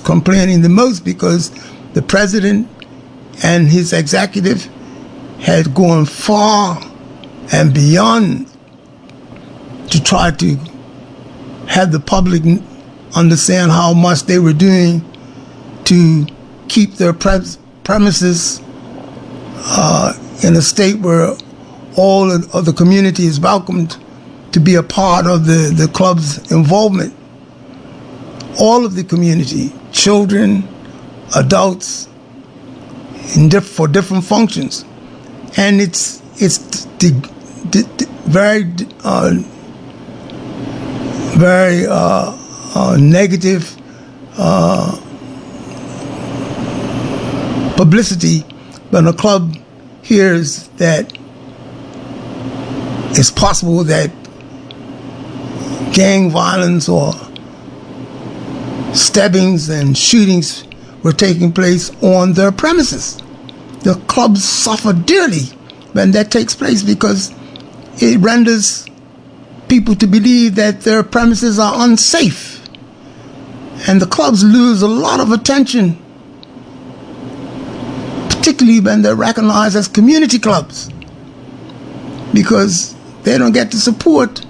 complaining the most because the president and his executive had gone far and beyond to try to have the public understand how much they were doing to keep their premises in a state where all of the community is welcomed to be a part of the club's involvement. All of the community, children, adults, for different functions, and it's very negative publicity when a club hears that it's possible that gang violence or stabbings and shootings were taking place on their premises. The clubs suffer dearly when that takes place because it renders people to believe that their premises are unsafe. And the clubs lose a lot of attention, particularly when they're recognized as community clubs, because they don't get the support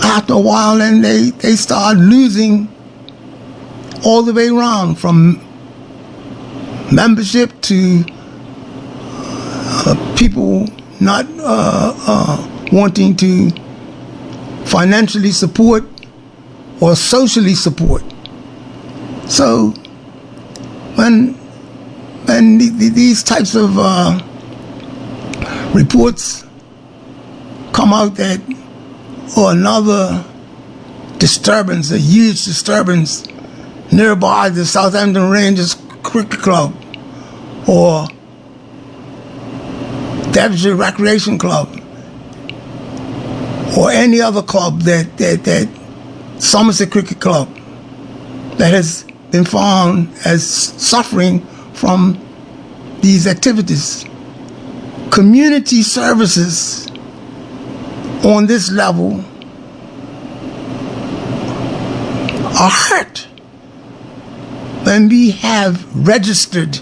after a while, and they start losing all the way around, from membership to people not wanting to financially support or socially support. So when these types of reports come out that, or another disturbance, a huge disturbance nearby the Southampton Rangers Cricket Club or Devonshire Recreation Club or any other club that Somerset Cricket Club that has been found as suffering from these activities. Community services on this level are hurt when we have registered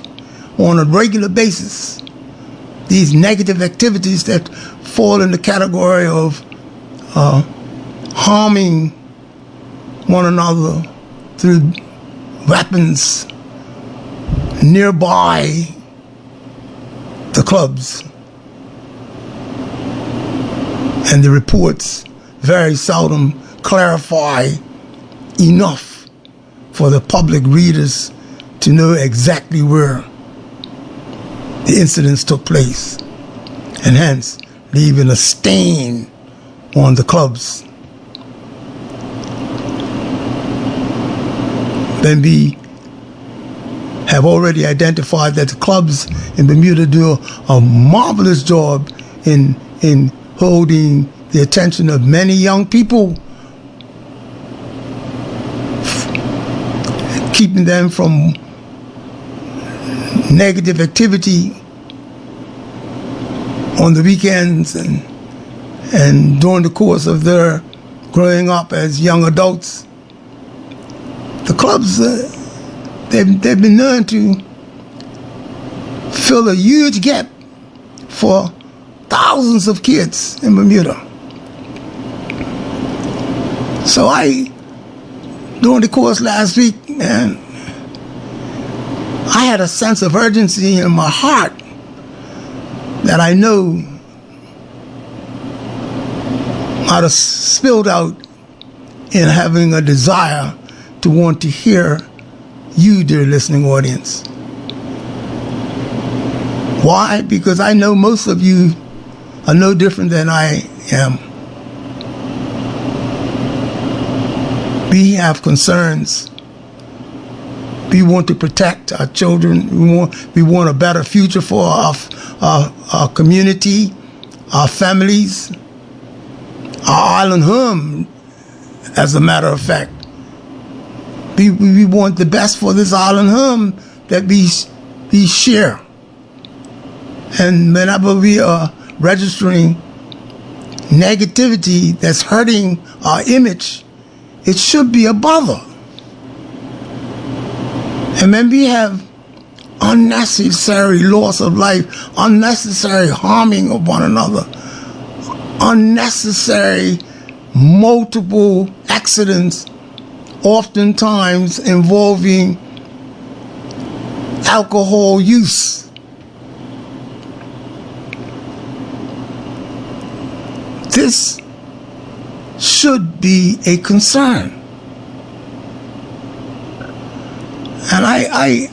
on a regular basis these negative activities that fall in the category of harming one another through weapons nearby the clubs. And the reports very seldom clarify enough for the public readers to know exactly where the incidents took place, and hence leaving a stain on the clubs. Then we have already identified that the clubs in Bermuda do a marvelous job in holding the attention of many young people, keeping them from negative activity on the weekends and during the course of their growing up as young adults. The clubs, they've been known to fill a huge gap for thousands of kids in Bermuda. So during the course last week, man, I had a sense of urgency in my heart that I know might have spilled out in having a desire to want to hear you, dear listening audience. Why? Because I know most of you are no different than I am. We have concerns. We want to protect our children. We want a better future for our community, our families, our island home, as a matter of fact. We want the best for this island home that we share. And whenever we are registering negativity that's hurting our image, it should be a bother. And when we have unnecessary loss of life, unnecessary harming of one another, unnecessary multiple accidents, oftentimes involving alcohol use, this should be a concern. And I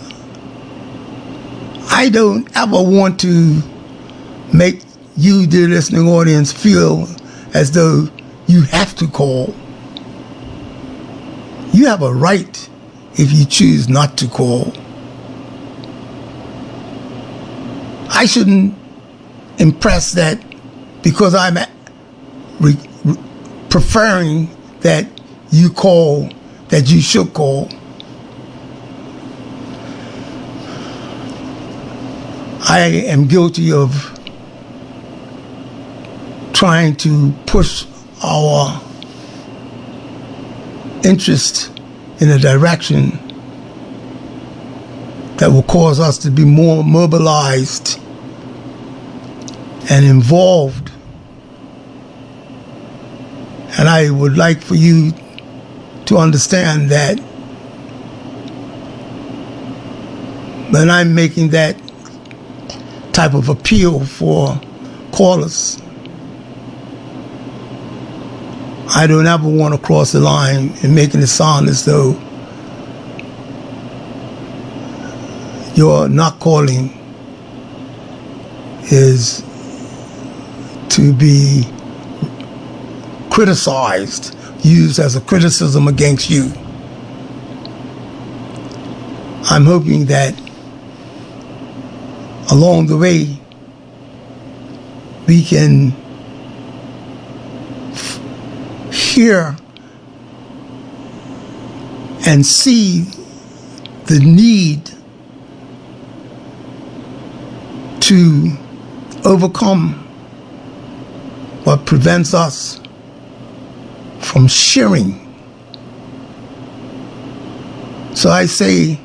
don't ever want to make you, dear listening audience, feel as though you have to call. You have a right if you choose not to call. I shouldn't impress that because I'm preferring that you call, that you should call. I am guilty of trying to push our interest in a direction that will cause us to be more mobilized and involved. And I would like for you to understand that when I'm making that type of appeal for callers, I don't ever want to cross the line in making it sound as though your not calling is to be criticized, used as a criticism against you. I'm hoping that along the way we can hear and see the need to overcome what prevents us from sharing. So I say,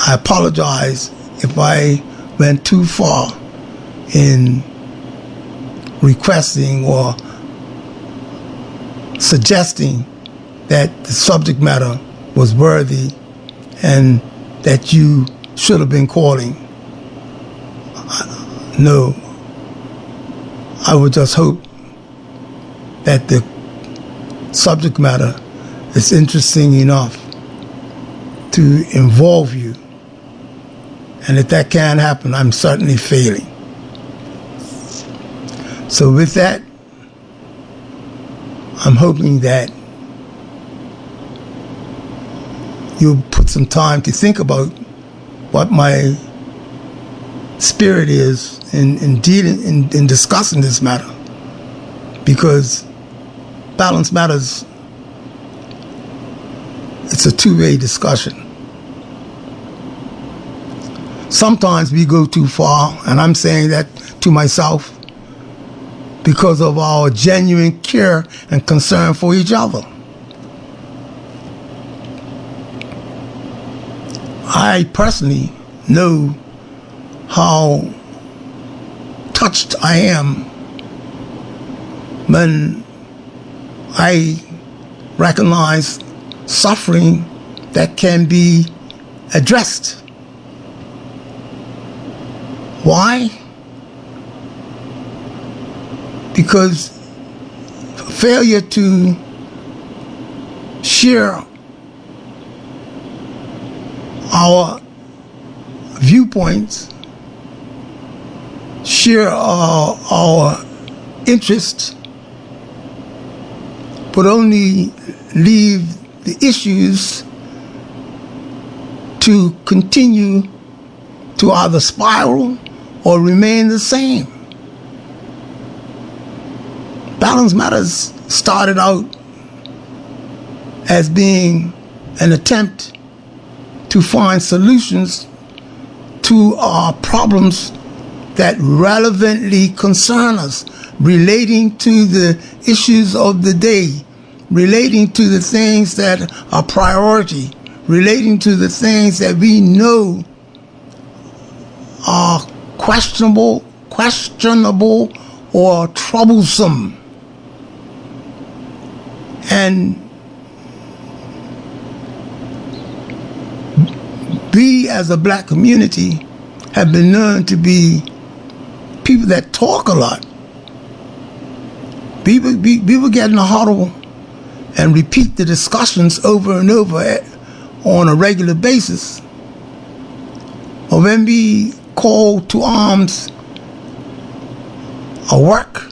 I apologize if I went too far in requesting or suggesting that the subject matter was worthy and that you should have been calling. No, I would just hope that the subject matter is interesting enough to involve you. And if that can't happen, I'm certainly failing. So with that, I'm hoping that you'll put some time to think about what my spirit is in discussing this matter, because balance matters. It's a two-way discussion. Sometimes we go too far, and I'm saying that to myself because of our genuine care and concern for each other. I personally know how touched I am when I recognize suffering that can be addressed. Why? Because failure to share our viewpoints, share our interests, but only leave the issues to continue to either spiral or remain the same. Balance Matters started out as being an attempt to find solutions to our problems that relevantly concern us, relating to the issues of the day, relating to the things that are priority, relating to the things that we know are questionable or troublesome. And we as a black community have been known to be people that talk a lot. We would get in a huddle and repeat the discussions over and over on a regular basis. Or when we call to arms a work,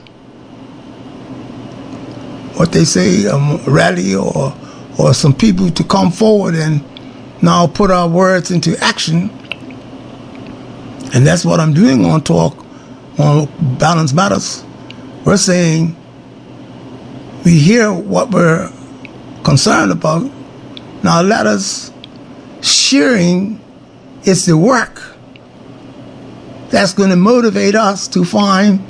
what they say, a rally or some people to come forward and now put our words into action. And that's what I'm doing on Talk on Balance Matters. We're saying we hear what we're concerned about. Now let us sharing is the work that's going to motivate us to find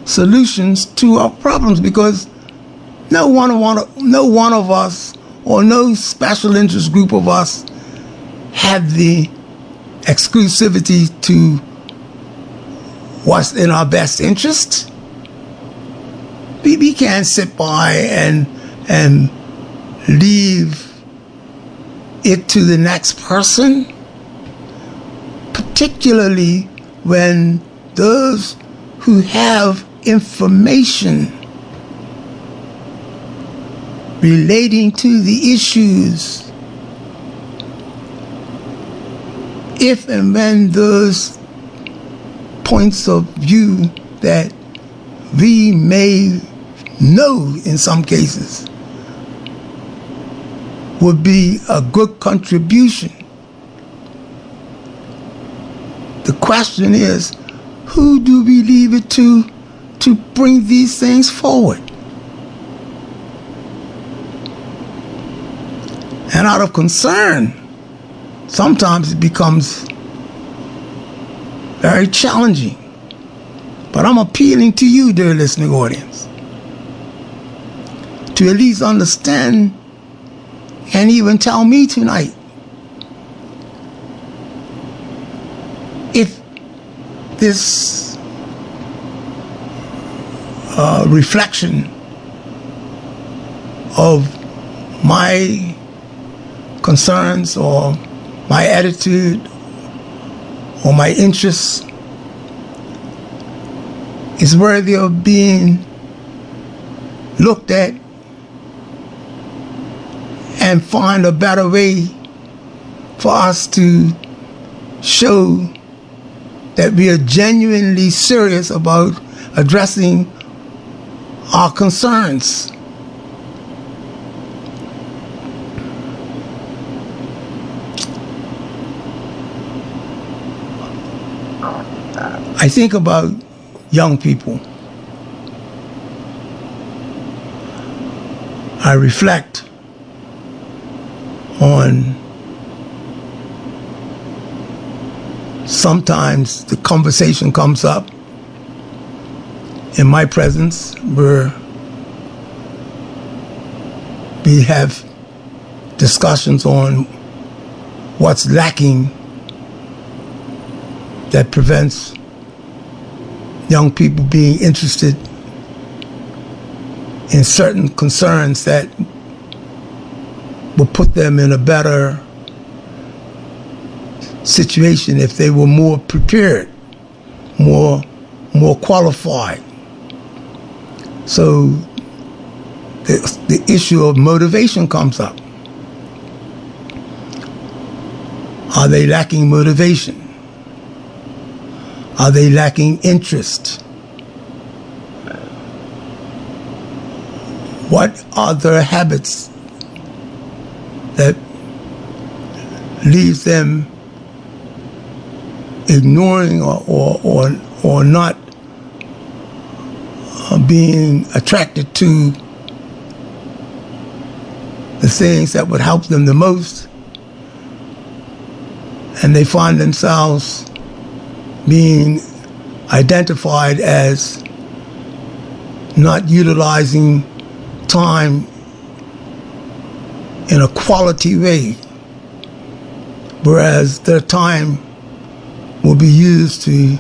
solutions to our problems, because no one of us or no special interest group of us have the exclusivity to what's in our best interest. We can't sit by and leave it to the next person, particularly when those who have information relating to the issues, if and when those points of view that we may know in some cases would be a good contribution. The question is, who do we leave it to bring these things forward? And out of concern, sometimes it becomes very challenging. But I'm appealing to you, dear listening audience, to at least understand and even tell me tonight if this reflection of my concerns or my attitude or my interests is worthy of being looked at and find a better way for us to show that we are genuinely serious about addressing our concerns. I think about young people. I reflect on sometimes the conversation comes up in my presence where we have discussions on what's lacking that prevents young people being interested in certain concerns that will put them in a better situation if they were more prepared, more qualified. So the issue of motivation comes up. Are they lacking motivation? Are they lacking interest? What are their habits that leaves them ignoring or not being attracted to the things that would help them the most, and they find themselves being identified as not utilizing time in a quality way whereas their time will be used to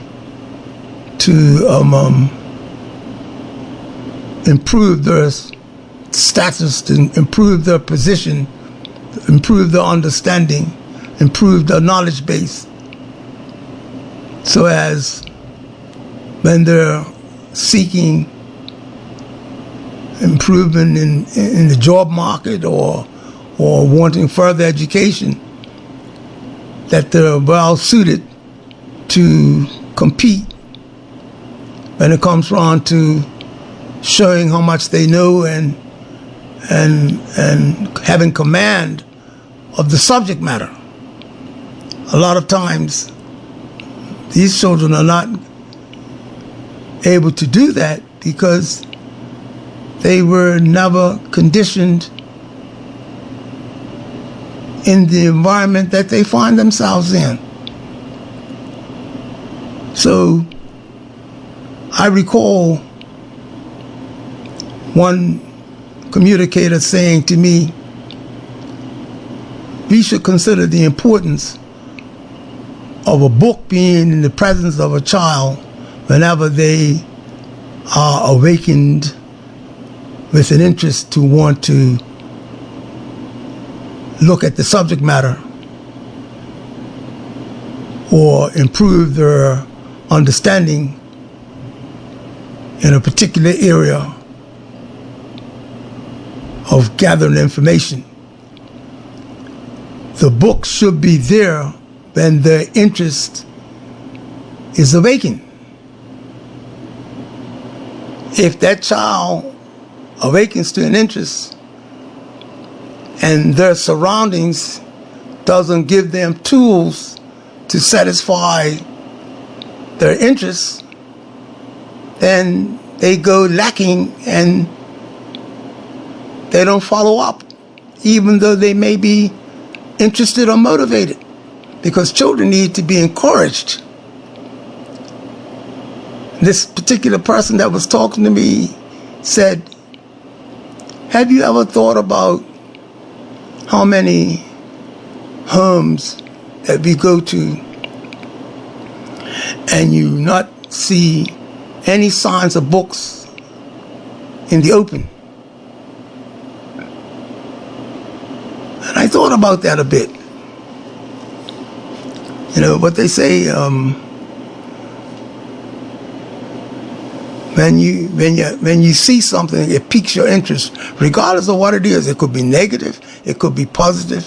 improve their status, to improve their position, improve their understanding, improve their knowledge base, so as when they're seeking improvement in the job market or wanting further education, that they're well suited to compete when it comes around to showing how much they know and having command of the subject matter. A lot of times these children are not able to do that because they were never conditioned in the environment that they find themselves in. So I recall one communicator saying to me, we should consider the importance of a book being in the presence of a child whenever they are awakened with an interest to want to look at the subject matter or improve their understanding in a particular area of gathering information. The book should be there when their interest is awakened. If that child awakens to an interest and their surroundings doesn't give them tools to satisfy their interests, then they go lacking and they don't follow up, even though they may be interested or motivated, because children need to be encouraged. This particular person that was talking to me said, have you ever thought about how many homes that we go to and you not see any signs of books in the open? And I thought about that a bit. You know what they say, when you see something, it piques your interest, regardless of what it is. It could be negative, it could be positive.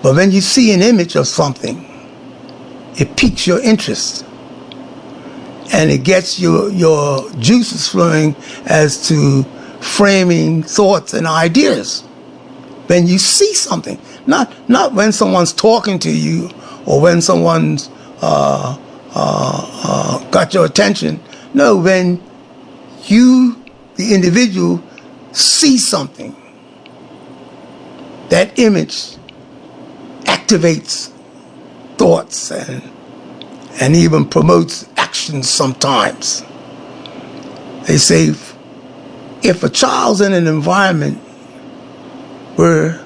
But when you see an image of something, it piques your interest, and it gets your juices flowing as to framing thoughts and ideas. When you see something, not when someone's talking to you or when someone's got your attention. No, when you, the individual, see something, that image activates thoughts and even promotes actions sometimes. They say if a child's in an environment where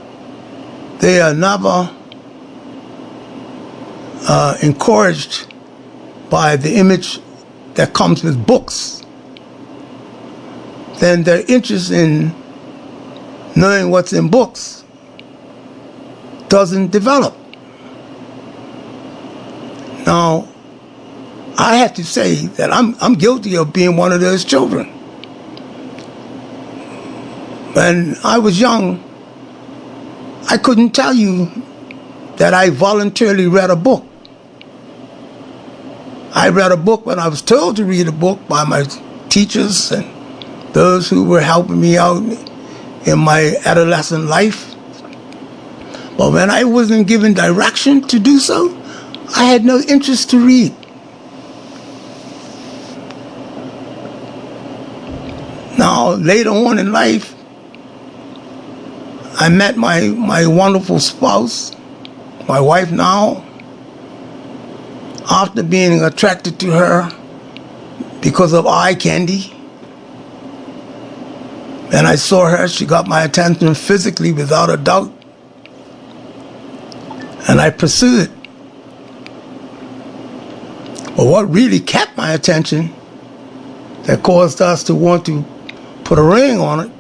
they are never encouraged by the image that comes with books, then their interest in knowing what's in books doesn't develop. Now, I have to say that I'm guilty of being one of those children. When I was young, I couldn't tell you that I voluntarily read a book. I read a book when I was told to read a book by my teachers and those who were helping me out in my adolescent life. But when I wasn't given direction to do so, I had no interest to read. Now, later on in life, I met my wonderful spouse, my wife now. After being attracted to her because of eye candy, and I saw her, she got my attention physically without a doubt. And I pursued it. But what really kept my attention, that caused us to want to put a ring on it,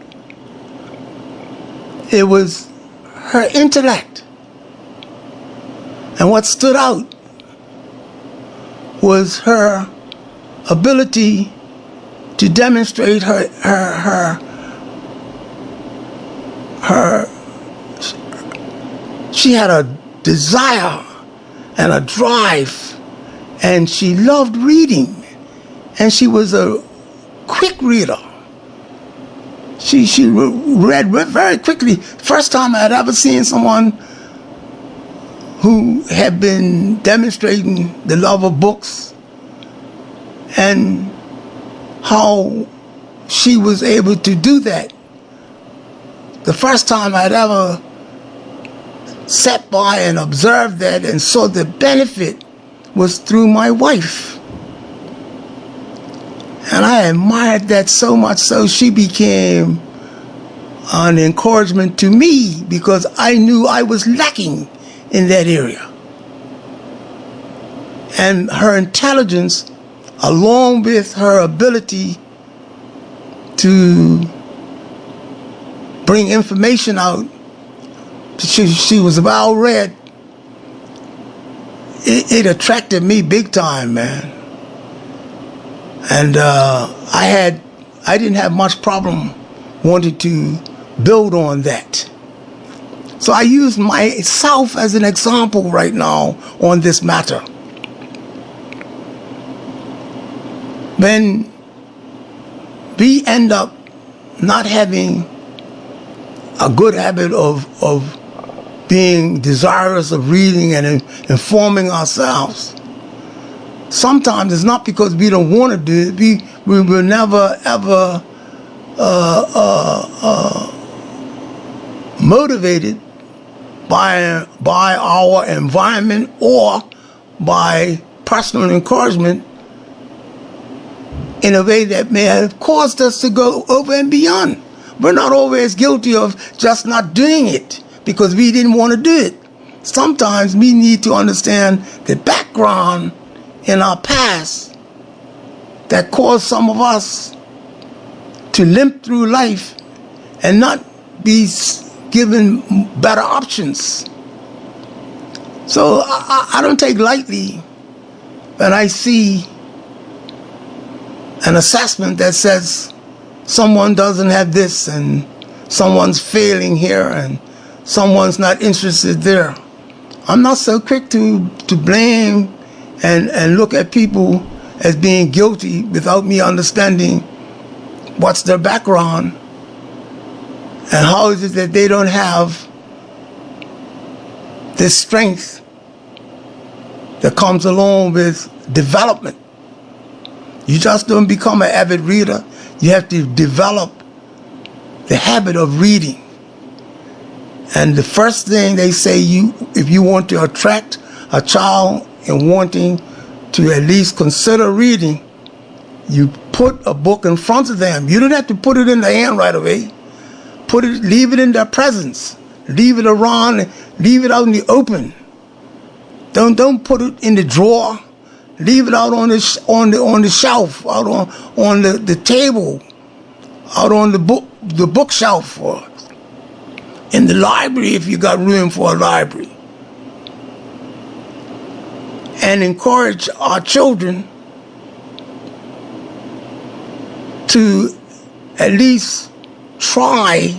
it was her intellect. And what stood out was her ability to demonstrate she had a desire and a drive, and she loved reading, and she was a quick reader. She read very quickly. First time I had ever seen someone who had been demonstrating the love of books, and how she was able to do that. The first time I'd ever sat by and observed that and saw the benefit was through my wife. And I admired that so much so she became an encouragement to me, because I knew I was lacking in that area. And her intelligence, along with her ability to bring information out, she was well read. It attracted me big time, man. And I didn't have much problem wanting to build on that. So I use myself as an example right now on this matter. When we end up not having a good habit of being desirous of reading and informing ourselves, sometimes it's not because we don't want to do it. We will never ever motivated by our environment or by personal encouragement in a way that may have caused us to go over and beyond. We're not always guilty of just not doing it because we didn't want to do it. Sometimes we need to understand the background in our past that caused some of us to limp through life and not be given better options. So I don't take lightly when I see an assessment that says someone doesn't have this and someone's failing here and someone's not interested there. I'm not so quick to blame and look at people as being guilty without me understanding what's their background and how is it that they don't have this strength that comes along with development. You just don't become an avid reader. You have to develop the habit of reading. And the first thing they say, if you want to attract a child and wanting to at least consider reading, you put a book in front of them. You don't have to put it in their hand right away. Leave it in their presence. Leave it around. Leave it out in the open. Don't put it in the drawer. Leave it out on the shelf, out on the table, out on the bookshelf, or in the library if you got room for a library. And encourage our children to at least try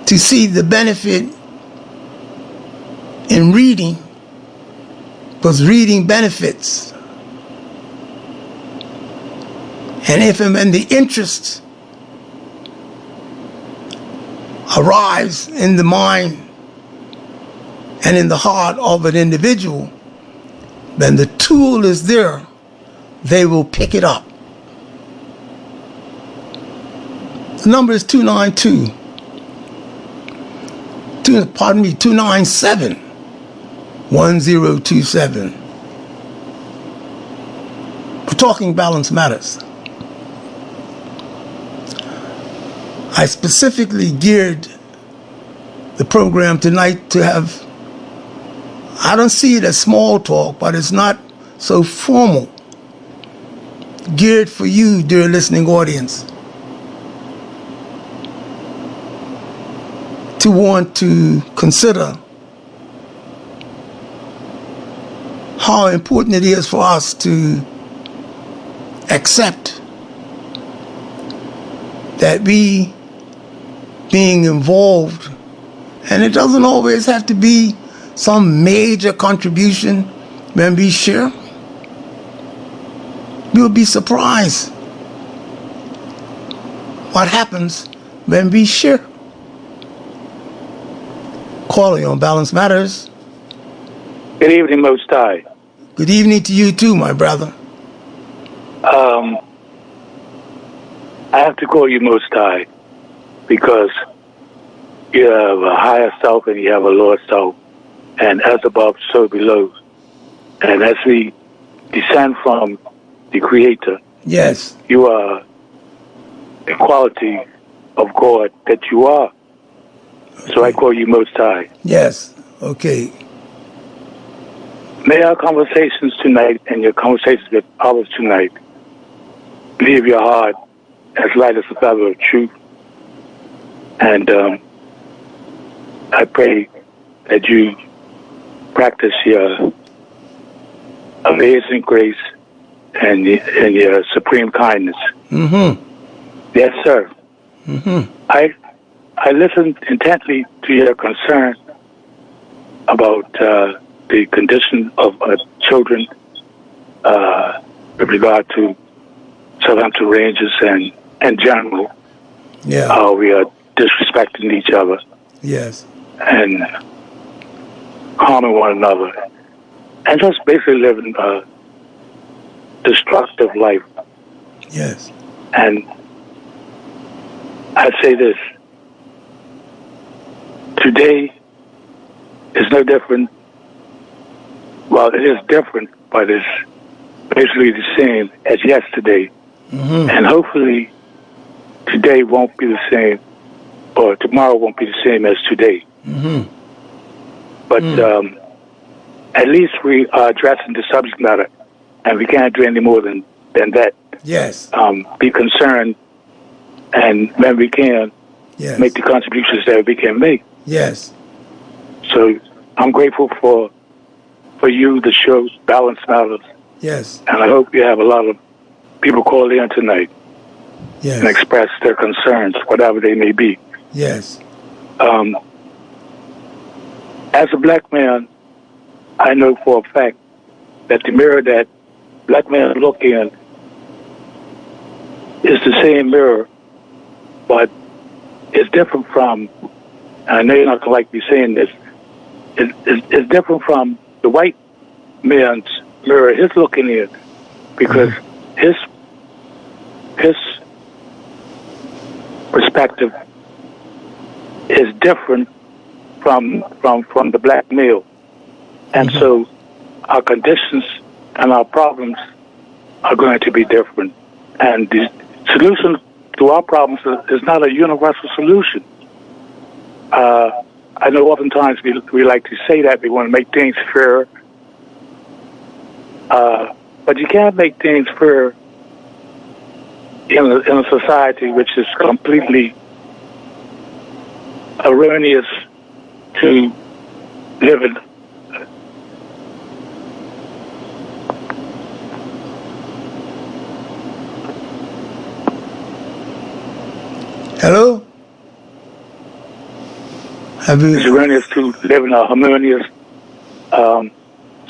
to see the benefit in reading, because reading benefits. And if the interest arrives in the mind and in the heart of an individual, then the tool is there. They will pick it up. The number is 297 1027. We're talking balance matters. I specifically geared the program tonight to have I don't see it as small talk, but it's not so formal. Geared for you, dear listening audience, to want to consider how important it is for us to accept that we being involved, and it doesn't always have to be some major contribution. When we share, you'll be surprised what happens when we share. Calling on Balance Matters. Good evening, Most High. Good evening to you too, my brother. I have to call you Most High because you have a higher self and you have a lower self, and as above, so below. And as we descend from the Creator, Yes. you are the quality of God that you are. So I call you Most High. Yes. Okay. May our conversations tonight and your conversations with others tonight leave your heart as light as a feather of truth. And I pray that you practice your amazing grace and your supreme kindness. Mm-hmm. Yes, sir. Mm-hmm. I listened intently to your concern about the condition of children with regard to Southampton Rangers and in general, Yeah. how we are disrespecting each other Yes. and harming one another, and just basically living a destructive life. Yes. And I'd say this: today is no different. Well, it is different, but it's basically the same as yesterday. Mm-hmm. And hopefully today won't be the same, or tomorrow won't be the same as today. Mm-hmm. But at least we are addressing the subject matter, and we can't do any more than that. Yes. Be concerned, and when we can, Yes. make the contributions that we can make. Yes. So I'm grateful for you, the show, Balance Matters, Yes. and I hope you have a lot of people call in tonight and Yes. express their concerns, whatever they may be. Yes. As a black man, I know for a fact that the mirror that black men look in is the same mirror, but it's different from, and I know you're not going to like me saying this, it's different from the white man's mirror, his looking in, because his perspective is different from the black male. And so our conditions and our problems are going to be different. And the solution to our problems is not a universal solution. I know oftentimes we like to say that we want to make things fair, but you can't make things fair in a society which is completely erroneous to live in. Hello? Have you? It's erroneous to live in a harmonious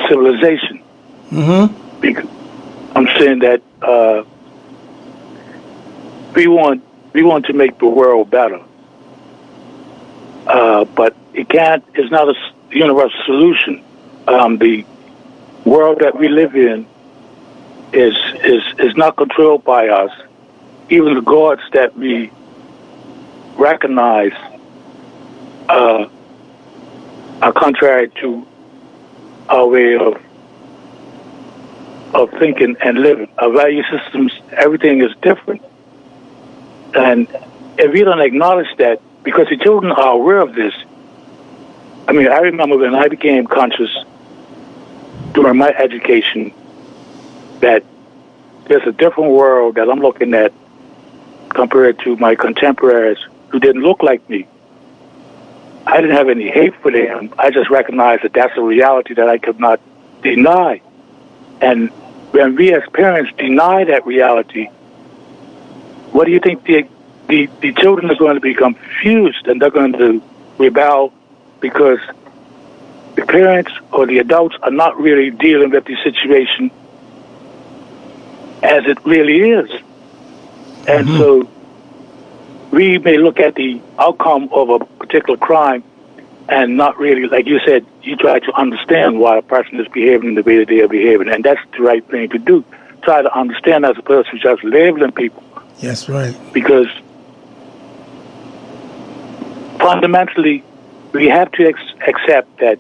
civilization. Mm-hmm. Because I'm saying that we want to make the world better, but it can't. It's not a universal solution. The world that we live in is not controlled by us. Even the gods that we recognize are contrary to our way of thinking and living. Our value systems, everything is different. And if we don't acknowledge that, because the children are aware of this. I mean, I remember when I became conscious during my education that there's a different world that I'm looking at compared to my contemporaries who didn't look like me. I didn't have any hate for them. I just recognized that that's a reality that I could not deny. And when we as parents deny that reality, what do you think the children are going to become confused, and they're going to rebel because the parents or the adults are not really dealing with the situation as it really is. And so we may look at the outcome of a particular crime and not really, like you said, you try to understand why a person is behaving the way that they are behaving. And that's the right thing to do. Try to understand as opposed to just labeling people. Yes, right. Because fundamentally, we have to accept that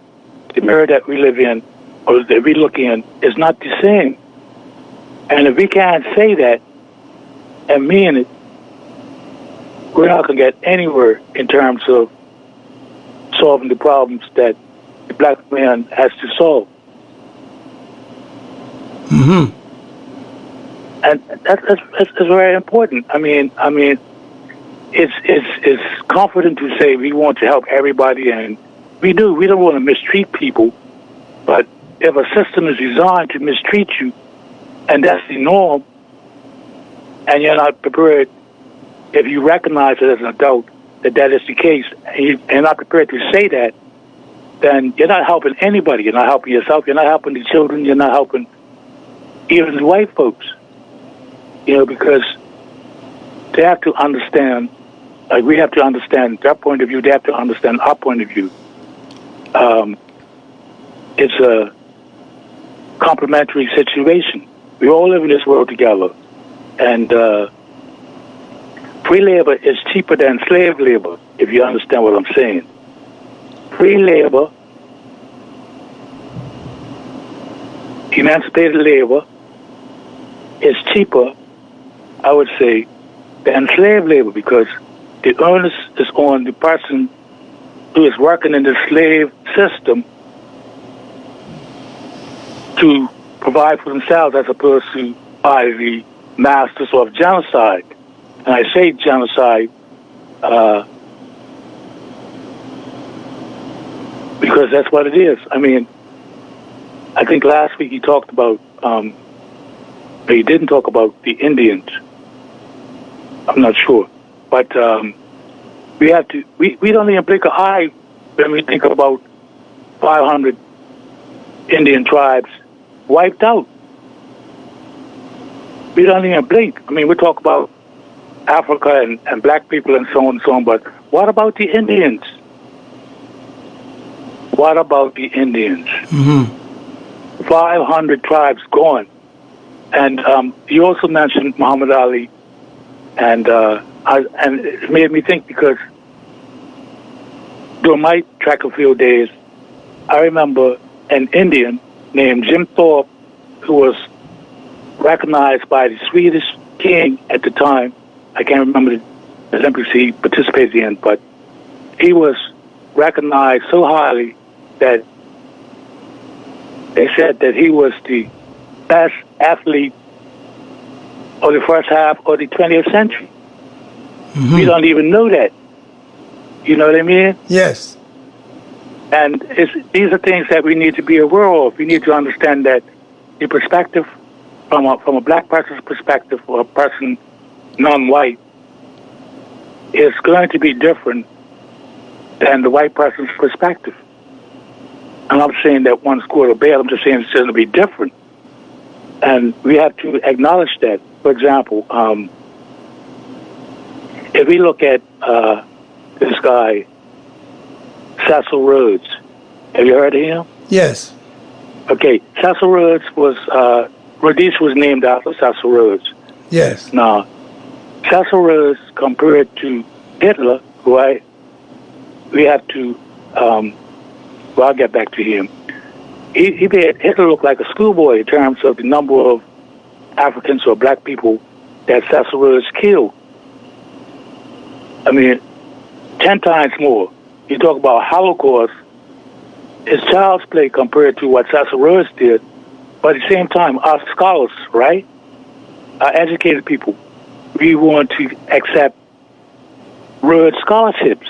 the mirror that we live in or that we look in is not the same. And if we can't say that and mean it, we're not going to get anywhere in terms of solving the problems that the black man has to solve. And that's very important. I mean, it's comforting to say we want to help everybody, and we do. We don't want to mistreat people, but if a system is designed to mistreat you, and that's the norm, and you're not prepared, if you recognize it as an adult that that is the case, and you're not prepared to say that, then you're not helping anybody. You're not helping yourself. You're not helping the children. You're not helping even the white folks. You know, because they have to understand, like we have to understand their point of view. They have to understand our point of view. It's a complementary situation. We all live in this world together. And free labor is cheaper than slave labor, if you understand what I'm saying. Free labor, emancipated labor, is cheaper, I would say, than slave labor, because the onus is on the person who is working in the slave system to provide for themselves as opposed to by the masters of genocide. And I say genocide because that's what it is. I mean, I think last week he talked about, he didn't talk about the Indians. I'm not sure. But we have to, we don't even blink an eye when we think about 500 Indian tribes wiped out. We don't even blink. I mean, we talk about Africa and black people and so on, but what about the Indians? What about the Indians? 500 tribes gone. And you also mentioned Muhammad Ali, and it made me think because during my track and field days, I remember an Indian named Jim Thorpe, who was recognized by the Swedish king at the time. I can't remember the Olympics he participated in, but he was recognized so highly that they said that he was the best athlete of the first half of the 20th century. We don't even know that. You know what I mean? Yes. And these are things that we need to be aware of. We need to understand that the perspective from a black person's perspective or a person non-white is going to be different than the white person's perspective. I'm not saying that one's good or bad. I'm just saying it's going to be different. And we have to acknowledge that. For example, if we look at this guy, Cecil Rhodes, have you heard of him? Yes. Okay, Cecil Rhodes was, Rhodesia was named after Cecil Rhodes. Yes. Now, Cecil Rhodes compared to Hitler, who we have to, I'll get back to him. He made Hitler look like a schoolboy in terms of the number of Africans or black people that Cecil Rhodes killed. I mean, 10 times more. You talk about Holocaust, It's child's play compared to what Cecil Rhodes did. But at the same time, our scholars, right, our educated people, we want to accept Rhodes scholarships.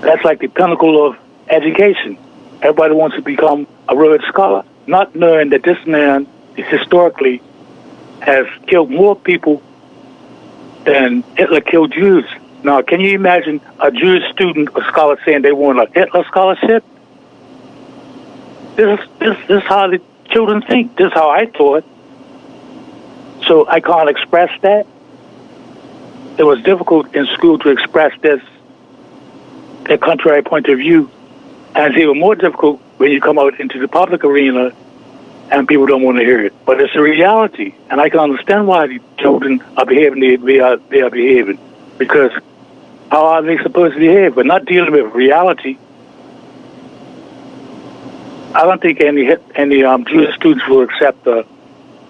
That's like the pinnacle of education. Everybody wants to become a Rhodes Scholar, not knowing that this man historically has killed more people than Hitler killed Jews. Now, can you imagine a Jewish student or scholar saying they want a Hitler scholarship? This is how the children think. This is how I thought. So I can't express that. It was difficult in school to express this, their contrary point of view. And it's even more difficult when you come out into the public arena and people don't want to hear it. But it's a reality. And I can understand why the children are behaving the way they are behaving. Because how are they supposed to behave? We're not dealing with reality. I don't think any Jewish students will accept the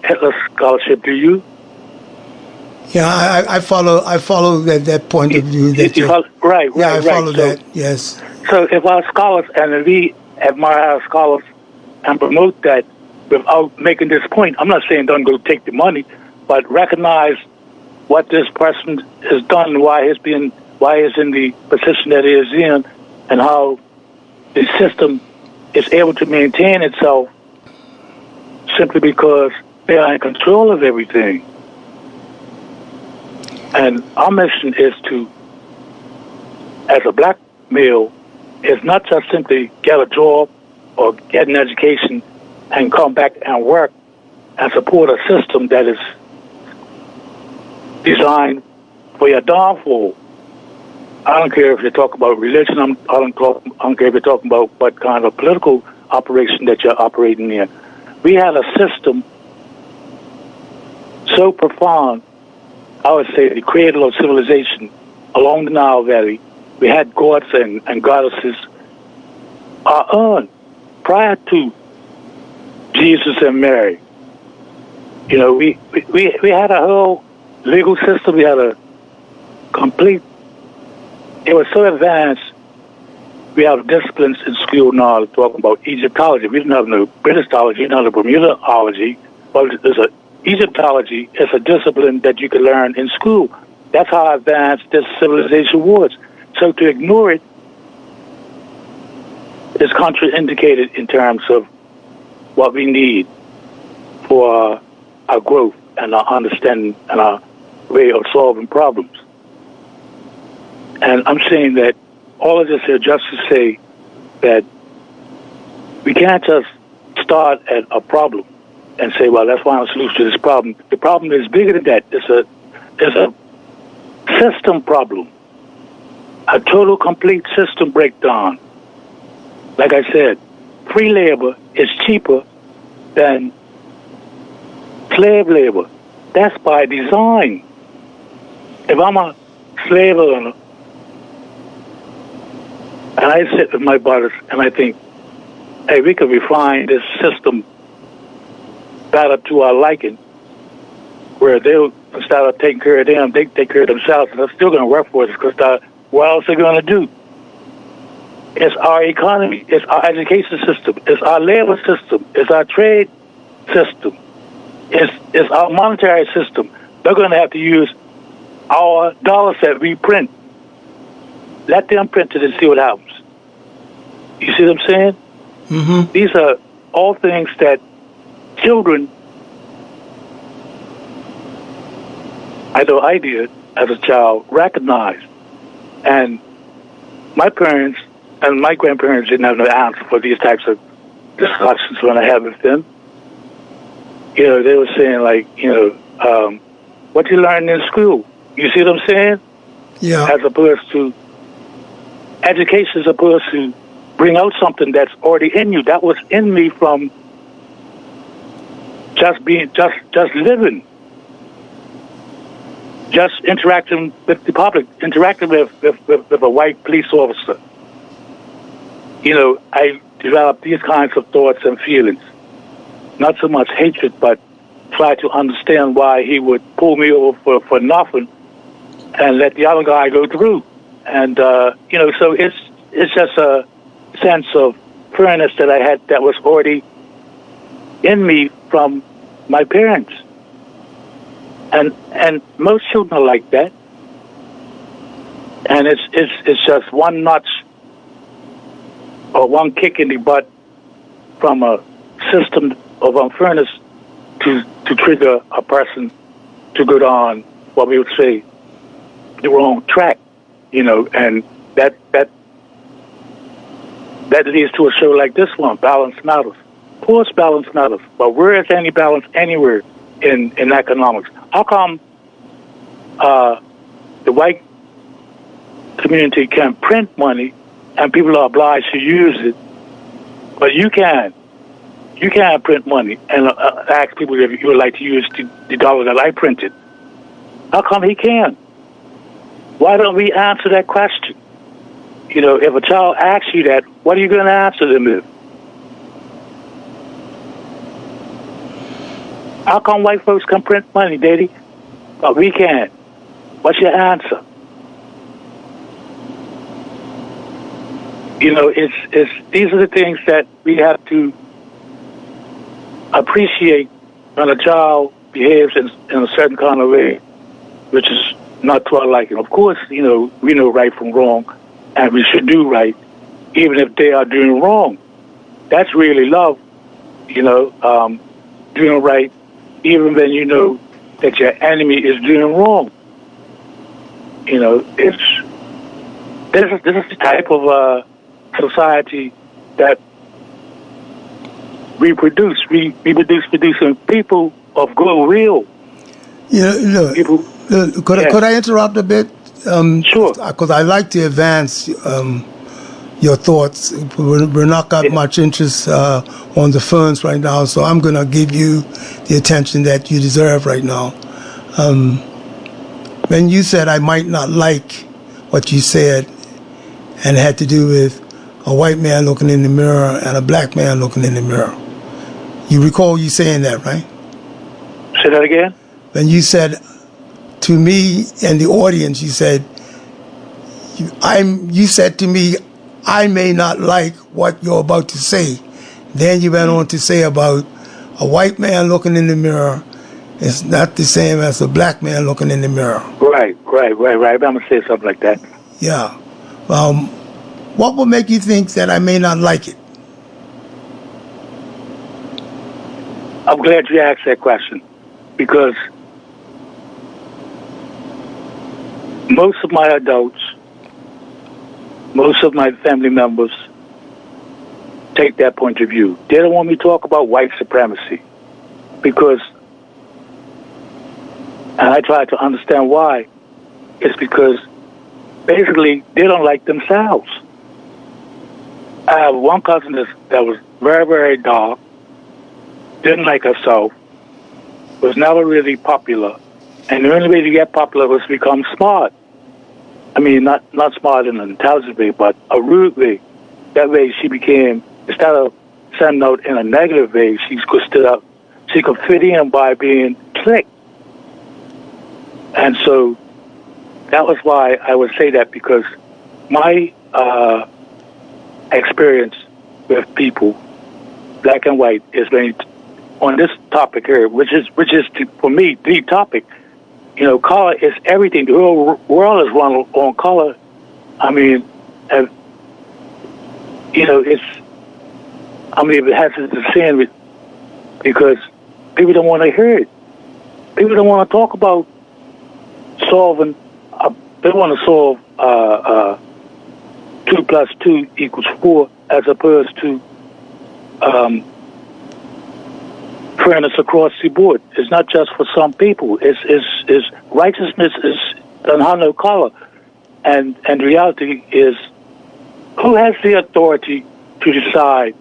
Hitler scholarship. Do you? Yeah, I follow that point of view. Right. Yeah, I follow that. Yes. So if our scholars and if we admire our scholars and promote that without making this point, I'm not saying don't go take the money, but recognize what this person has done, why he's in the position that he is in, and how the system is able to maintain itself simply because they are in control of everything. And our mission is to, as a black male, is not just simply get a job or get an education and come back and work and support a system that is designed for your downfall. I don't care if you talk about religion. I don't care if you're talking about what kind of political operation that you're operating in. We had a system so profound, I would say the cradle of civilization along the Nile Valley. We had gods and goddesses our own prior to Jesus and Mary. You know, we had a whole legal system. We had a complete. It was so advanced. We have disciplines in school now talking about Egyptology. We didn't have no Britishology, we didn't have no Bermudaology, but there's a Egyptology is a discipline that you can learn in school. That's how advanced this civilization was. So to ignore it is contraindicated in terms of what we need for our growth and our understanding and our way of solving problems. And I'm saying that all of this here just to say that we can't just start at a problem and say, well, let's find a solution to this problem. The problem is bigger than that. It's a system problem, a total, complete system breakdown. Like I said, free labor is cheaper than slave labor. That's by design. If I'm a slave owner, and I sit with my brothers and I think, hey, we could refine this system better to our liking, where they'll, instead of taking care of them, they take care of themselves, and they're still going to work for us because what else are they going to do? It's our economy. It's our education system. It's our labor system. It's our trade system. It's our monetary system. They're going to have to use our dollars that we print. Let them print it and see what happens. You see what I'm saying? Mm-hmm. These are all things that children, I know I did as a child, recognized. And my parents and my grandparents didn't have no answer for these types of discussions when I had with them. You know, they were saying, like, what you learned in school. You see what I'm saying? Yeah. As opposed to education is supposed to bring out something that's already in you. That was in me from just living, just interacting with the public, interacting with a white police officer. You know, I developed these kinds of thoughts and feelings. Not so much hatred, but try to understand why he would pull me over for nothing and let the other guy go through. And, so it's just sense of fairness that I had that was already in me from my parents. And most children are like that. And it's just one notch or one kick in the butt from a system of unfairness to trigger a person to go down what we would say the wrong track, and that leads to a show like this one, Balance Matters. Of course, balance matters, but where is any balance anywhere in economics? How come the white community can print money and people are obliged to use it, but you can't print money and ask people if you would like to use the dollar that I printed? How come he can? Why don't we answer that question? If a child asks you that, what are you going to answer them with? How come white folks can print money, Daddy, but we can't? What's your answer? These are the things that we have to appreciate when a child behaves in a certain kind of way, which is not to our liking. Of course, we know right from wrong, and we should do right, even if they are doing wrong. That's really love, doing right, even when you know that your enemy is doing wrong. This is the type of society that we produce. We producing people of goodwill. People. Could I interrupt a bit? Sure. Because I like to advance your thoughts. We're not got much interest on the phones right now, so I'm going to give you the attention that you deserve right now. When you said I might not like what you said, and it had to do with a white man looking in the mirror and a black man looking in the mirror. You recall you saying that, right? Say that again? When you said to me and the audience, you said, you said to me, I may not like what you're about to say. Then you went on to say about a white man looking in the mirror is not the same as a black man looking in the mirror. Right. I'm going to say something like that. Yeah. What will make you think that I may not like it? I'm glad you asked that question, because most of my adults, most of my family members take that point of view. They don't want me to talk about white supremacy, because, and I try to understand why, it's because basically they don't like themselves. I have one cousin that was very, very dark, didn't like herself, was never really popular, and the only way to get popular was to become smart. I mean, not smart in an intelligent way, but a rude way. That way she became, instead of sending out in a negative way, she could fit in by being clicked. And so that was why I would say that, because my experience with people, black and white, is very, on this topic here, which is for me the topic. Color is everything. The whole world is run on color. I mean, if it has to sin with, because people don't want to hear it. People don't want to talk about solving. They want to solve 2 + 2 = 4, as opposed to fairness across the board. It's not just for some people. It's righteousness is doesn't have no color, and the reality is, who has the authority to decide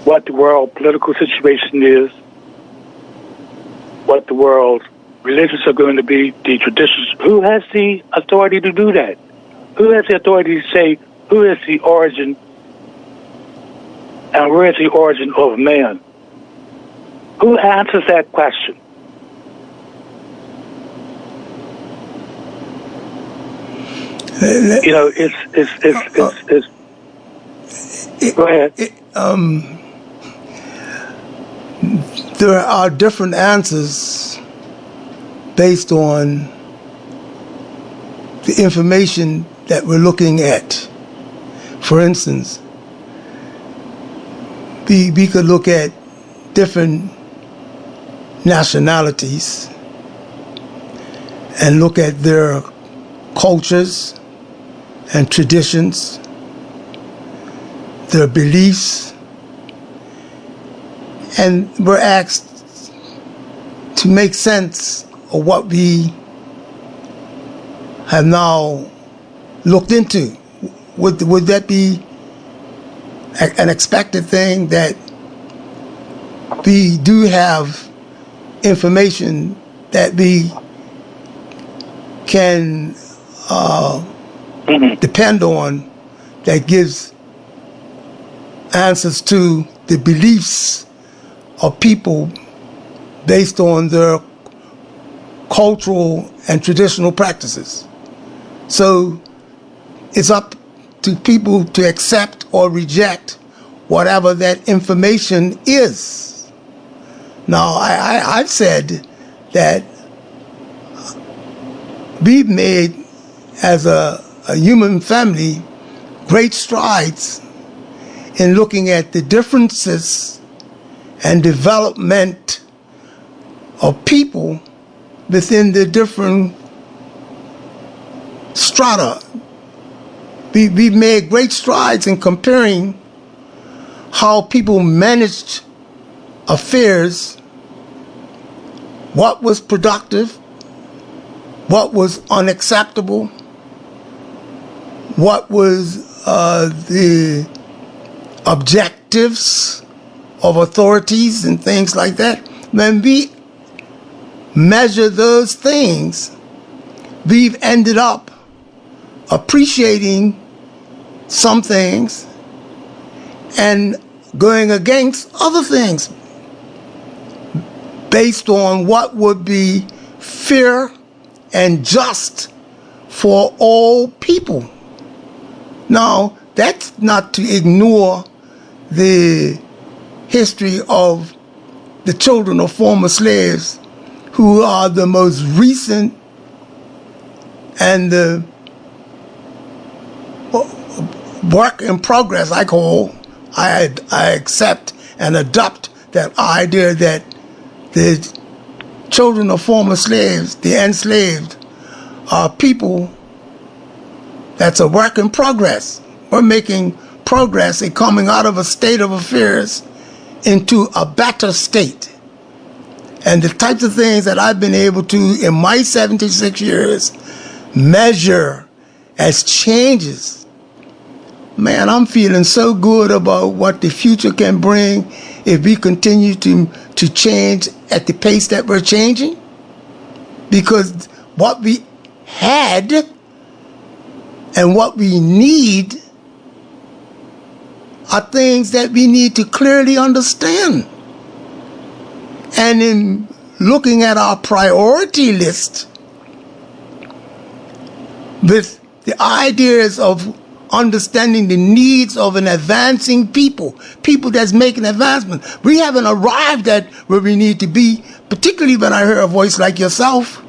what the world political situation is, what the world's religions are going to be, the traditions? Who has the authority to do that? Who has the authority to say who is the origin and where is the origin of man? Who answers that question? Go ahead. There are different answers based on the information that we're looking at. For instance, we could look at different nationalities and look at their cultures and traditions, their beliefs, and we're asked to make sense of what we have now looked into. Would that be an expected thing, that we do have information that we can depend on, that gives answers to the beliefs of people based on their cultural and traditional practices? So it's up to people to accept or reject whatever that information is. Now, I've said that we've made, as a human family, great strides in looking at the differences and development of people within the different strata. We've made great strides in comparing how people managed affairs, what was productive, what was unacceptable, what was the objectives of authorities and things like that. When we measure those things, we've ended up appreciating some things and going against other things based on what would be fair and just for all people. Now, that's not to ignore the history of the children of former slaves, who are the most recent and the work in progress. I accept and adopt that idea that the children of former slaves, the enslaved, are people that's a work in progress. We're making progress in coming out of a state of affairs into a better state. And the types of things that I've been able to, in my 76 years, measure as changes, man, I'm feeling so good about what the future can bring if we continue to change at the pace that we're changing. Because what we had and what we need are things that we need to clearly understand. And in looking at our priority list with the ideas of understanding the needs of an advancing people that's making advancement, we haven't arrived at where we need to be, particularly when I hear a voice like yourself.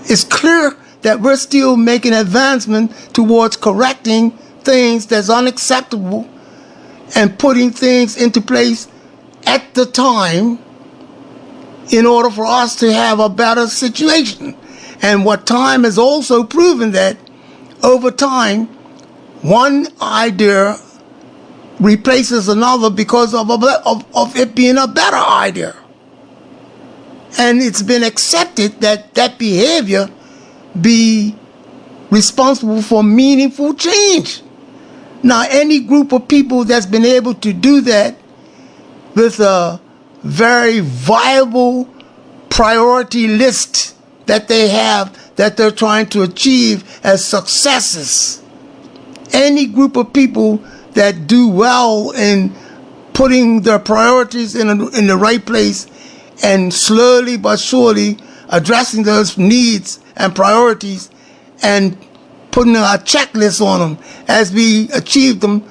It's clear that we're still making advancement towards correcting things that's unacceptable and putting things into place at the time in order for us to have a better situation. And what time has also proven that over time, one idea replaces another because of it being a better idea. And it's been accepted that that behavior be responsible for meaningful change. Now, any group of people that's been able to do that with a very viable priority list that they have, that they're trying to achieve as successes, any group of people that do well in putting their priorities in the right place and slowly but surely addressing those needs and priorities and putting a checklist on them as we achieve them,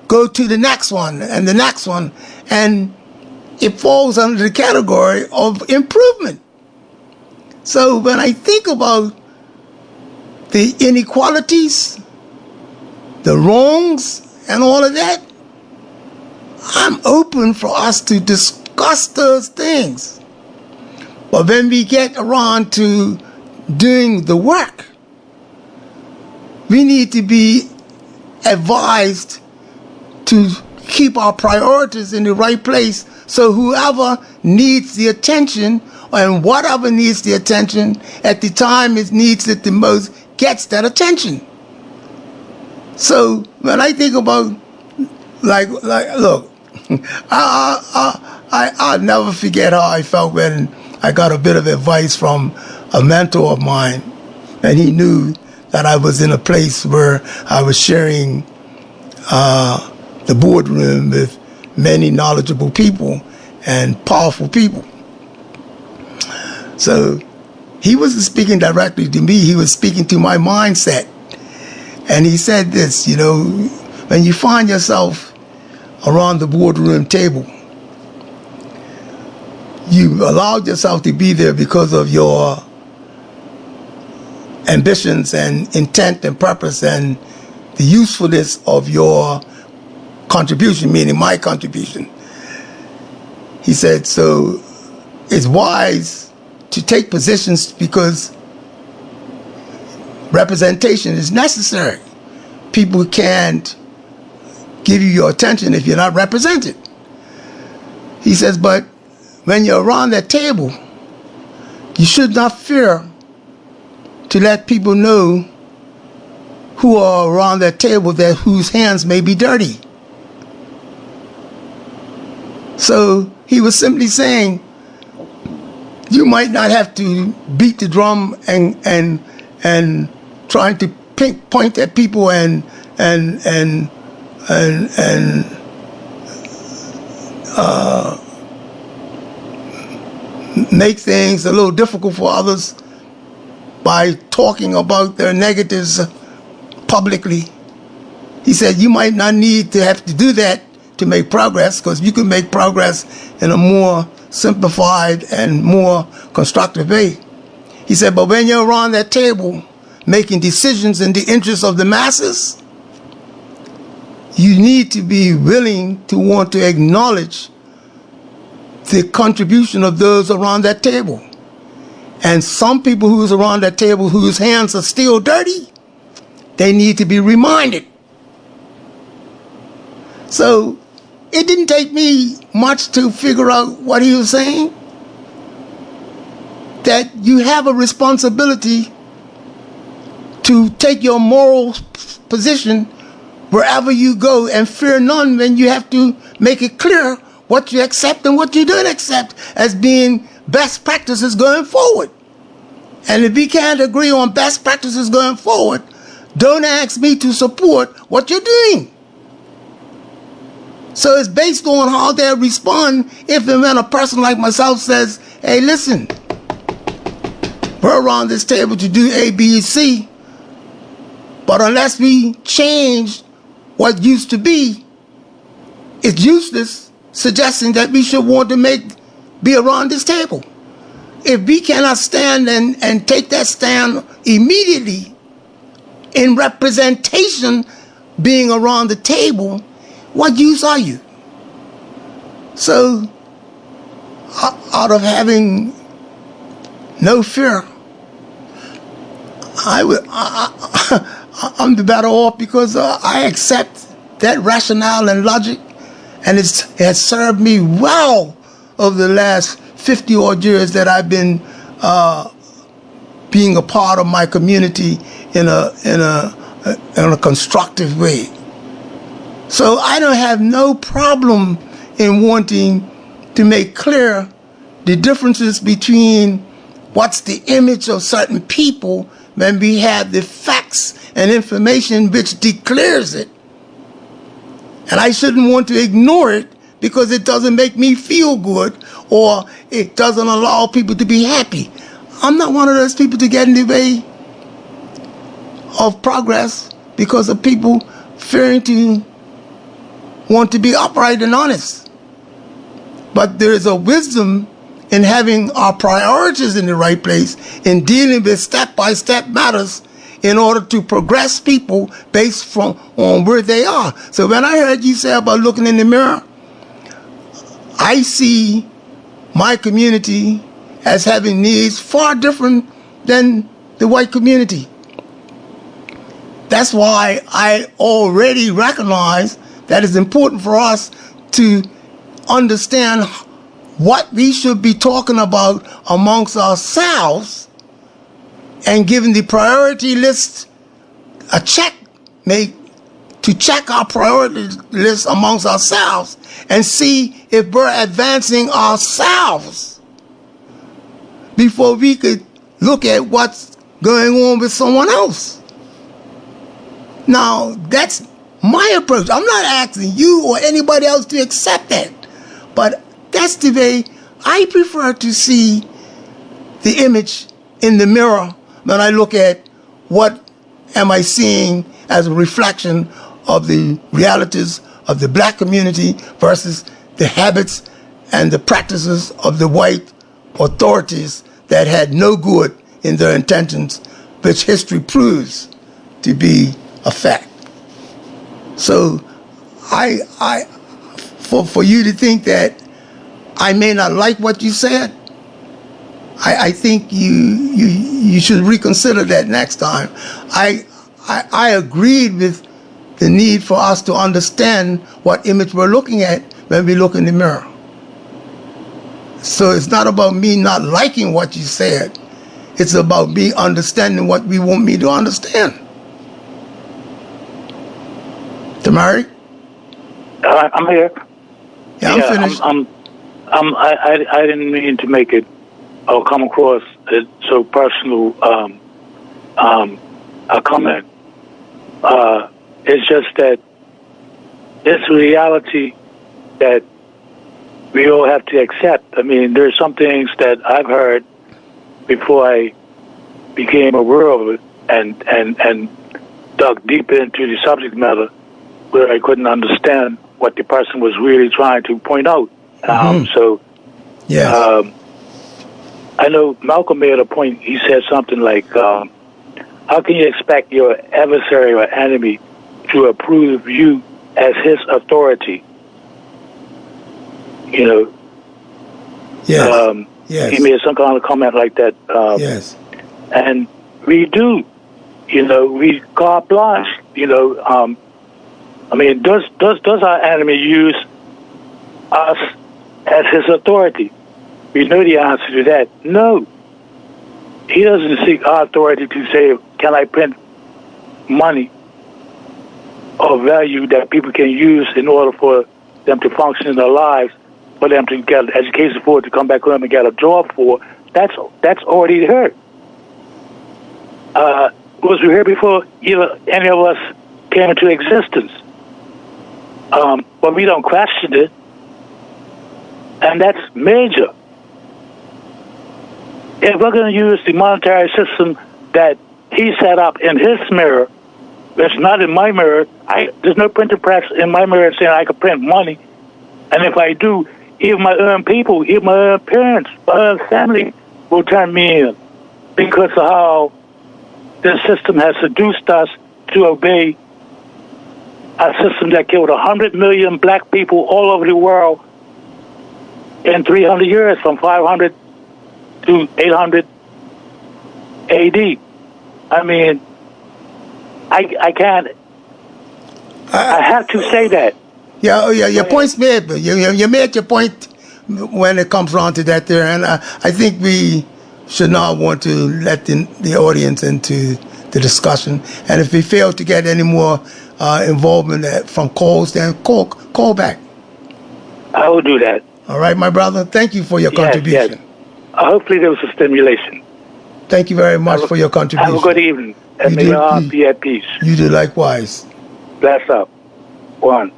go to the next one and the next one, and it falls under the category of improvement. So when I think about the inequalities, the wrongs, and all of that, I'm open for us to discuss those things. But when we get around to doing the work, we need to be advised to keep our priorities in the right place, so whoever needs the attention and whatever needs the attention at the time it needs it the most gets that attention. So when I think about look, I'll never forget how I felt when I got a bit of advice from a mentor of mine, and he knew that I was in a place where I was sharing the boardroom with many knowledgeable people and powerful people. So he wasn't speaking directly to me, he was speaking to my mindset. And he said this, when you find yourself around the boardroom table, you allowed yourself to be there because of your ambitions and intent and purpose and the usefulness of your contribution, meaning my contribution. He said, so it's wise to take positions because representation is necessary. People can't give you your attention if you're not represented. He says, but when you're around that table, you should not fear to let people know who are around that table that whose hands may be dirty. So he was simply saying, you might not have to beat the drum and trying to point at people and make things a little difficult for others by talking about their negatives publicly. He said you might not need to have to do that to make progress, because you can make progress in a more simplified and more constructive way. He said, but when you're around that table making decisions in the interest of the masses, you need to be willing to want to acknowledge the contribution of those around that table. And some people who's around that table whose hands are still dirty, they need to be reminded. So it didn't take me much to figure out what he was saying. That you have a responsibility to take your moral position wherever you go and fear none when you have to make it clear what you accept and what you don't accept as being best practices going forward. And if we can't agree on best practices going forward, don't ask me to support what you're doing. So it's based on how they respond if and when a person like myself says, hey, listen, we're around this table to do A, B, C, but unless we change what used to be, it's useless suggesting that we should want to be around this table. If we cannot stand and take that stand immediately in representation being around the table, what use are you? So, out of having no fear, I'm the better off because I accept that rationale and logic, and it has served me well over the last 50 odd years that I've been being a part of my community in a constructive way. So I don't have no problem in wanting to make clear the differences between what's the image of certain people when we have the facts and information which declares it. And I shouldn't want to ignore it because it doesn't make me feel good or it doesn't allow people to be happy. I'm not one of those people to get in the way of progress because of people fearing to want to be upright and honest. But there is a wisdom in having our priorities in the right place, in dealing with step-by-step matters in order to progress people based on where they are. So when I heard you say about looking in the mirror, I see my community as having needs far different than the white community. That's why I already recognize that it's important for us to understand what we should be talking about amongst ourselves and giving the priority list a check, to check our priority list amongst ourselves and see if we're advancing ourselves before we could look at what's going on with someone else. Now, that's my approach. I'm not asking you or anybody else to accept that, but that's the way I prefer to see the image in the mirror when I look at what am I seeing as a reflection of the realities of the black community versus the habits and the practices of the white authorities that had no good in their intentions, which history proves to be a fact. So for you to think that I may not like what you said, I think you should reconsider that next time. I agreed with the need for us to understand what image we're looking at when we look in the mirror. So it's not about me not liking what you said. It's about me understanding what we want me to understand. Tamari? I'm here. Yeah, I'm finished. I didn't mean to make it or come across it so personal a comment. It's just that it's a reality that we all have to accept. I mean, there's some things that I've heard before I became aware of it and dug deep into the subject matter where I couldn't understand what the person was really trying to point out. Yes. I know Malcolm made a point. He said something like, how can you expect your adversary or enemy to approve you as his authority? You know? Yes. Yes. He made some kind of comment like that. Yes. And we do. You know, we carte blanche. You know, I mean, does our enemy use us as his authority? We know the answer to that. No. He doesn't seek our authority to say, can I print money or value that people can use in order for them to function in their lives, for them to get education for, to come back home and get a job for. That's already heard. Was we here before any of us came into existence? But we don't question it. And that's major. If we're going to use the monetary system that he set up in his mirror, that's not in my mirror, there's no printer press in my mirror saying I can print money. And if I do, even my own people, even my own parents, my own family will turn me in because of how this system has seduced us to obey a system that killed 100 million black people all over the world in 300 years, from 500 to 800 AD. I mean, I can't. I have to say that. Yeah, your point's made, but you made your point when it comes around to that there, and I think we should not want to let the audience into the discussion. And if we fail to get any more involvement from calls, then call back. I will do that. All right, my brother. Thank you for your contribution. Yes. Hopefully there was a stimulation. Thank you very much for your contribution. Have a good evening. And may your heart be at peace. You do likewise. Bless up. One.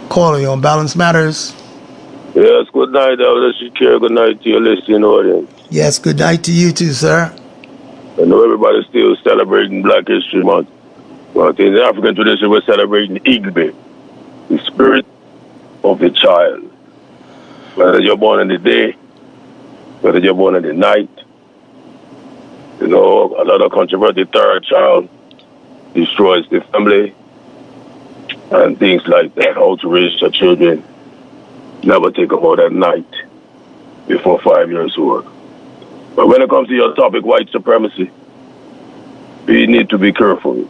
Caller, you on Balance Matters. Yes, good night, Elder Shakir. Good night to your listening audience. Yes, good night to you too, sir. I know everybody's still celebrating Black History Month. But in the African tradition, we're celebrating Igbe, the spirit of the child. Whether you're born in the day, whether you're born in the night, a lot of controversy, third child destroys the family, and things like that. How to raise your children, never take them out at night before 5 years old. But when it comes to your topic, white supremacy, we need to be careful,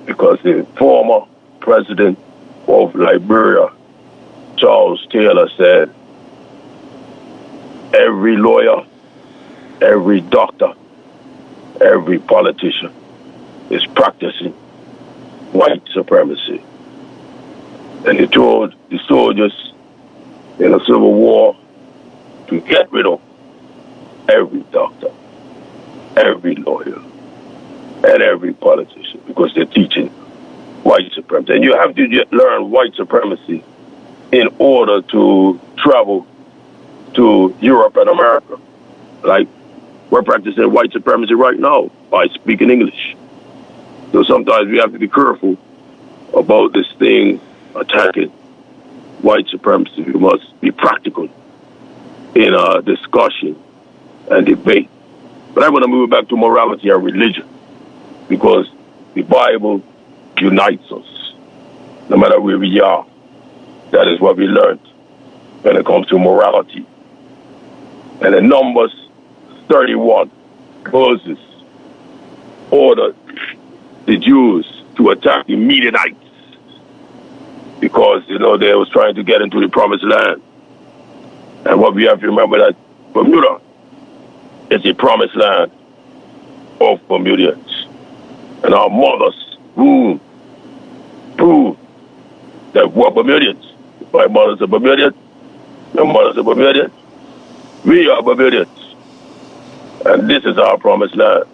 because the former president of Liberia, Charles Taylor, said, every lawyer, every doctor, every politician is practicing white supremacy. And he told the soldiers in a civil war to get rid of every doctor, every lawyer, and every politician, because they're teaching white supremacy. And you have to learn white supremacy in order to travel to Europe and America. Like, we're practicing white supremacy right now by speaking English. So sometimes we have to be careful about this thing attacking white supremacy. We must be practical in our discussion and debate. But I want to move back to morality and religion, because the Bible unites us, no matter where we are. That is what we learned when it comes to morality. And in Numbers 31, Moses ordered the Jews to attack the Midianites because, they was trying to get into the promised land. And what we have to remember that Bermuda is the promised land of Bermudians. And our mothers womb proved that we're Bermudians. My mothers are Bermudian, your mothers are Bermudian, we are Bermudians. And this is our promised land.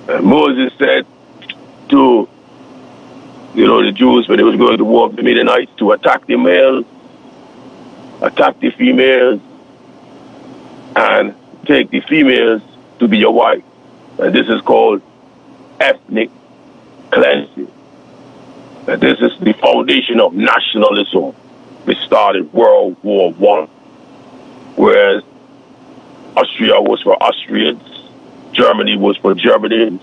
And Moses said to, the Jews when they was going to war with the Midianites, to attack the males, attack the females, and take the females to be your wife. And this is called ethnic cleansing. And this is the foundation of nationalism. We started World War I, whereas Austria was for Austrians, Germany was for Germans,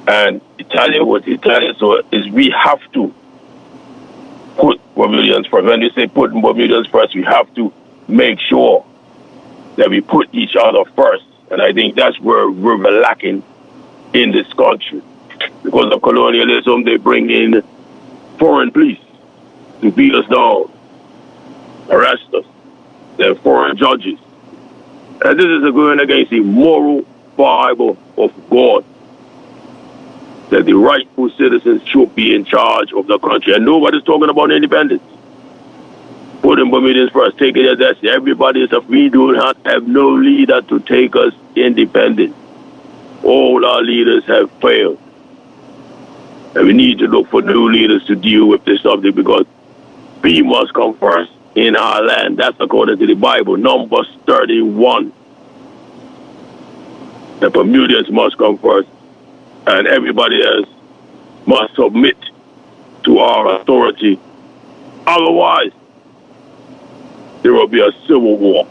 and Italy was Italian. So we have to put Bermudians first. When we say putting Bermudians first, we have to make sure that we put each other first. And I think that's where we're lacking in this country. Because of colonialism, they bring in foreign police to beat us down, arrest us. They're foreign judges. And this is going against the moral Bible of God, that the rightful citizens should be in charge of the country. And nobody's talking about independence. Putting Bermudians first, taking it as everybody is, if we do not have no leader to take us independent. All our leaders have failed. And we need to look for new leaders to deal with this subject, because we must come first in our land. That's according to the Bible, Numbers 31. The Bermudians must come first, and everybody else must submit to our authority. Otherwise, there will be a civil war,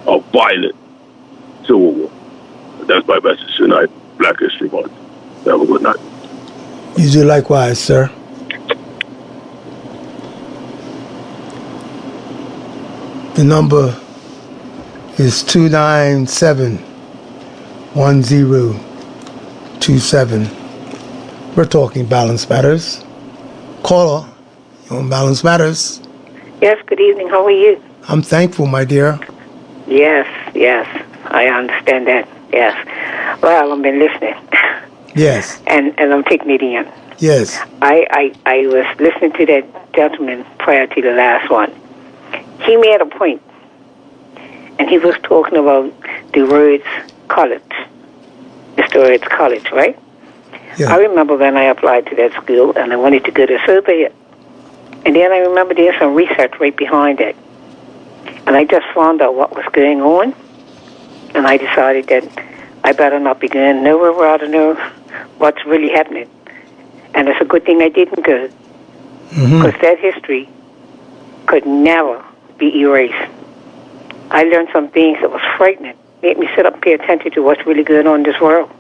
a violent civil war. That's my message tonight, Black History Month. Have a good night. You do likewise, sir. The number is 297-1027. We're talking Balance Matters. Caller, you on Balance Matters? Yes, good evening. How are you? I'm thankful, my dear. Yes, I understand that. Yes. Well, I've been listening. Yes. And I'm taking it in. Yes. I was listening to that gentleman prior to the last one. He made a point, and he was talking about the words college. It's the words college, right? Yeah. I remember when I applied to that school, and I wanted to go to survey it. And then I remember there's some research right behind it. And I just found out what was going on, and I decided that I better not be going nowhere where I don't know what's really happening. And it's a good thing I didn't go, because that history could never be erased. I learned some things that was frightening, made me sit up and pay attention to what's really going on in this world.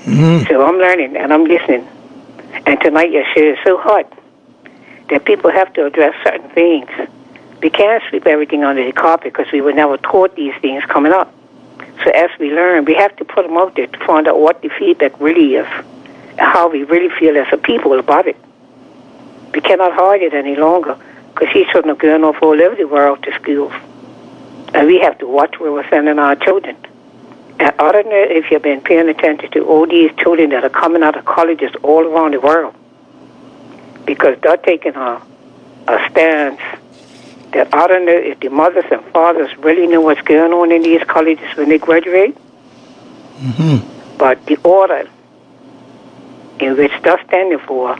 So I'm learning and I'm listening. And tonight your show is so hot that people have to address certain things. We can't sweep everything under the carpet because we were never taught these things coming up. So as we learn, we have to put them out there to find out what the feedback really is and how we really feel as a people about it. We cannot hide it any longer because he's shouldn't have gone off all over the world to schools. And we have to watch where we're sending our children. And I don't know if you've been paying attention to all these children that are coming out of colleges all around the world, because they're taking a stance that I don't know if the mothers and fathers really know what's going on in these colleges when they graduate. But the order in which they're standing for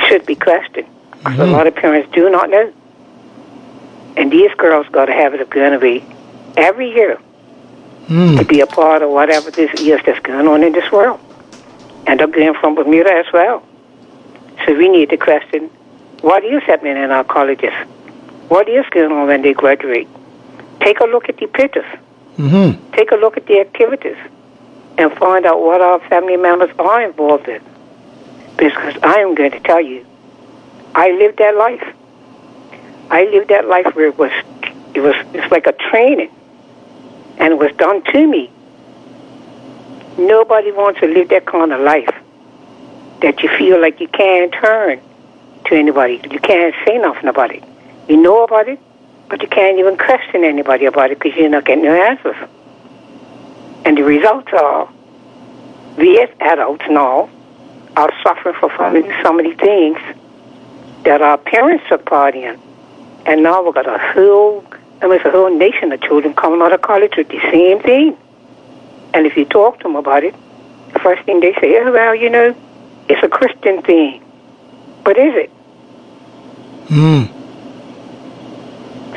should be questioned, because a lot of parents do not know. And these girls got to have it of going away every year to be a part of whatever this is that's going on in this world. And they're going from Bermuda as well. So we need to question what is happening in our colleges. What is going on when they graduate? Take a look at the pictures. Take a look at the activities and find out what our family members are involved in. Because I am going to tell you, I lived that life. I lived that life where it's like a training, and it was done to me. Nobody wants to live that kind of life that you feel like you can't turn to anybody. You can't say nothing about it. You know about it, but you can't even question anybody about it because you're not getting no answers. And the results are, we as adults now are suffering for some of the things that our parents took part in. And now we've got a whole nation of children coming out of college with the same thing. And if you talk to them about it, the first thing they say, oh, well, you know, it's a Christian thing. But is it?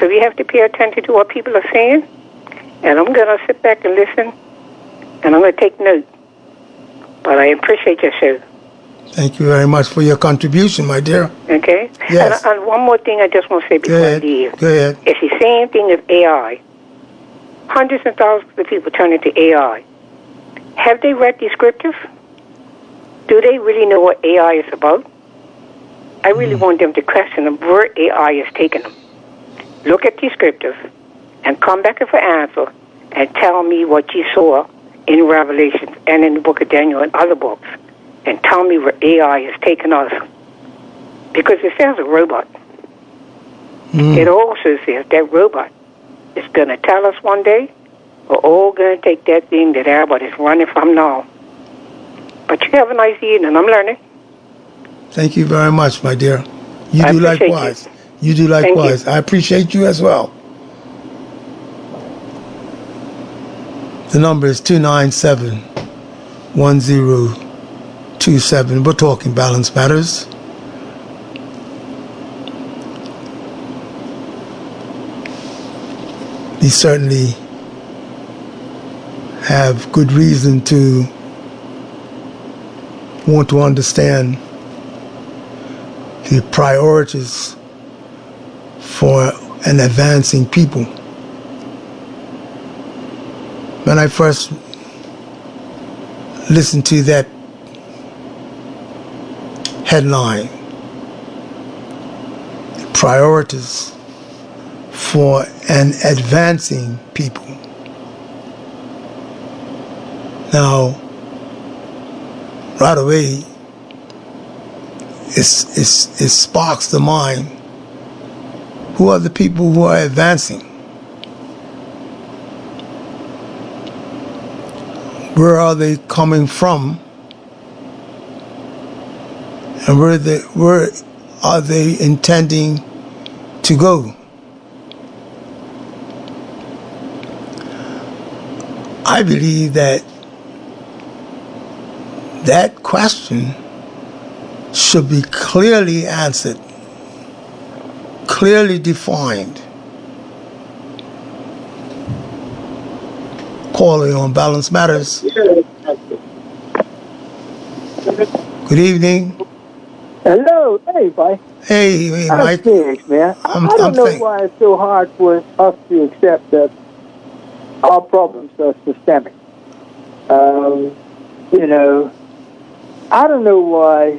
So we have to pay attention to what people are saying. And I'm going to sit back and listen. And I'm going to take note. But I appreciate your show. Thank you very much for your contribution, my dear. Okay? Yes. And one more thing I just want to say before I leave. Go ahead. It's the same thing as AI. Hundreds and thousands of people turn into AI. Have they read the scriptures? Do they really know what AI is about? I really want them to question them where AI is taking them. Look at the scriptures and come back with an answer and tell me what you saw in Revelation and in the book of Daniel and other books. And tell me where AI is taking us. Because it says a robot. It also says that robot is going to tell us one day, we're all going to take that thing that everybody's running from now. But you have a nice evening. I'm learning. Thank you very much, my dear. You do likewise. You do likewise. I appreciate you as well. The number is 297-1027. We're talking Balance Matters. We certainly have good reason to want to understand the priorities for an advancing people. When I first listened to that headline, priorities for an advancing people. Now, right away, it sparks the mind. Who are the people who are advancing? Where are they coming from? And where are they intending to go? I believe that question should be clearly answered, clearly defined. Calling on Balance Matters. Good evening. Hello, hey, boy. Hey, I'm Mike. Phoenix, man. I don't know why it's so hard for us to accept that our problems are systemic. You know, I don't know why,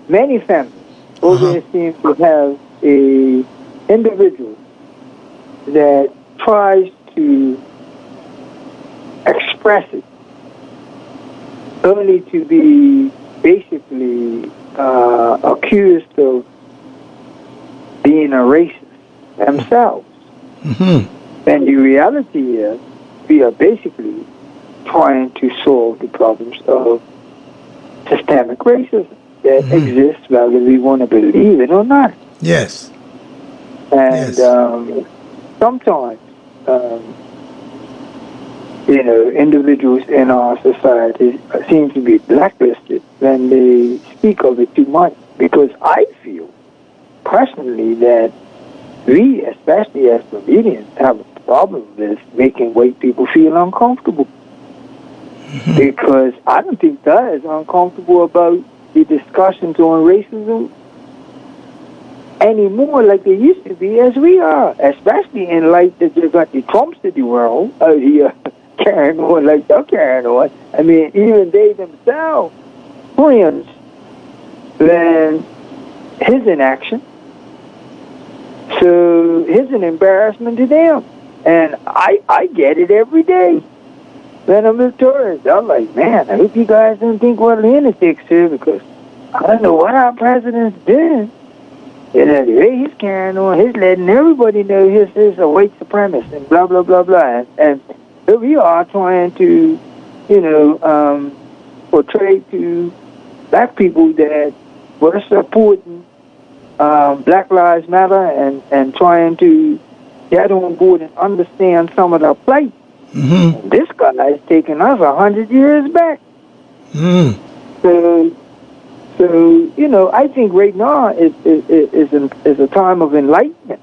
many families always seem to have a individual that tries to express it only to be basically accused of being a racist themselves. Mm-hmm. And the reality is we are basically trying to solve the problems of systemic racism that exists whether we want to believe it or not. Yes. And sometimes, individuals in our society seem to be blacklisted when they speak of it too much. Because I feel personally that we, especially as Bermudians, have a problem with making white people feel uncomfortable. Mm-hmm. Because I don't think they're as uncomfortable about the discussions on racism anymore like they used to be as we are, especially in light that you got the Trumps of the world out here carrying on like they're carrying on. I mean, even they themselves friends than his inaction. So he's an embarrassment to them. And I get it every day. When I'm with tourists, I'm like, man, I hope you guys don't think we're lunatics here because I don't know what our president's doing. You know, the way he's carrying on, he's letting everybody know he's a white supremacist and blah, blah, blah, blah. And we are trying to, portray to black people that we're supporting Black Lives Matter and trying to get on board and understand some of the plight. Mm-hmm. This guy is taking us 100 years back. Mm. So I think right now is a time of enlightenment.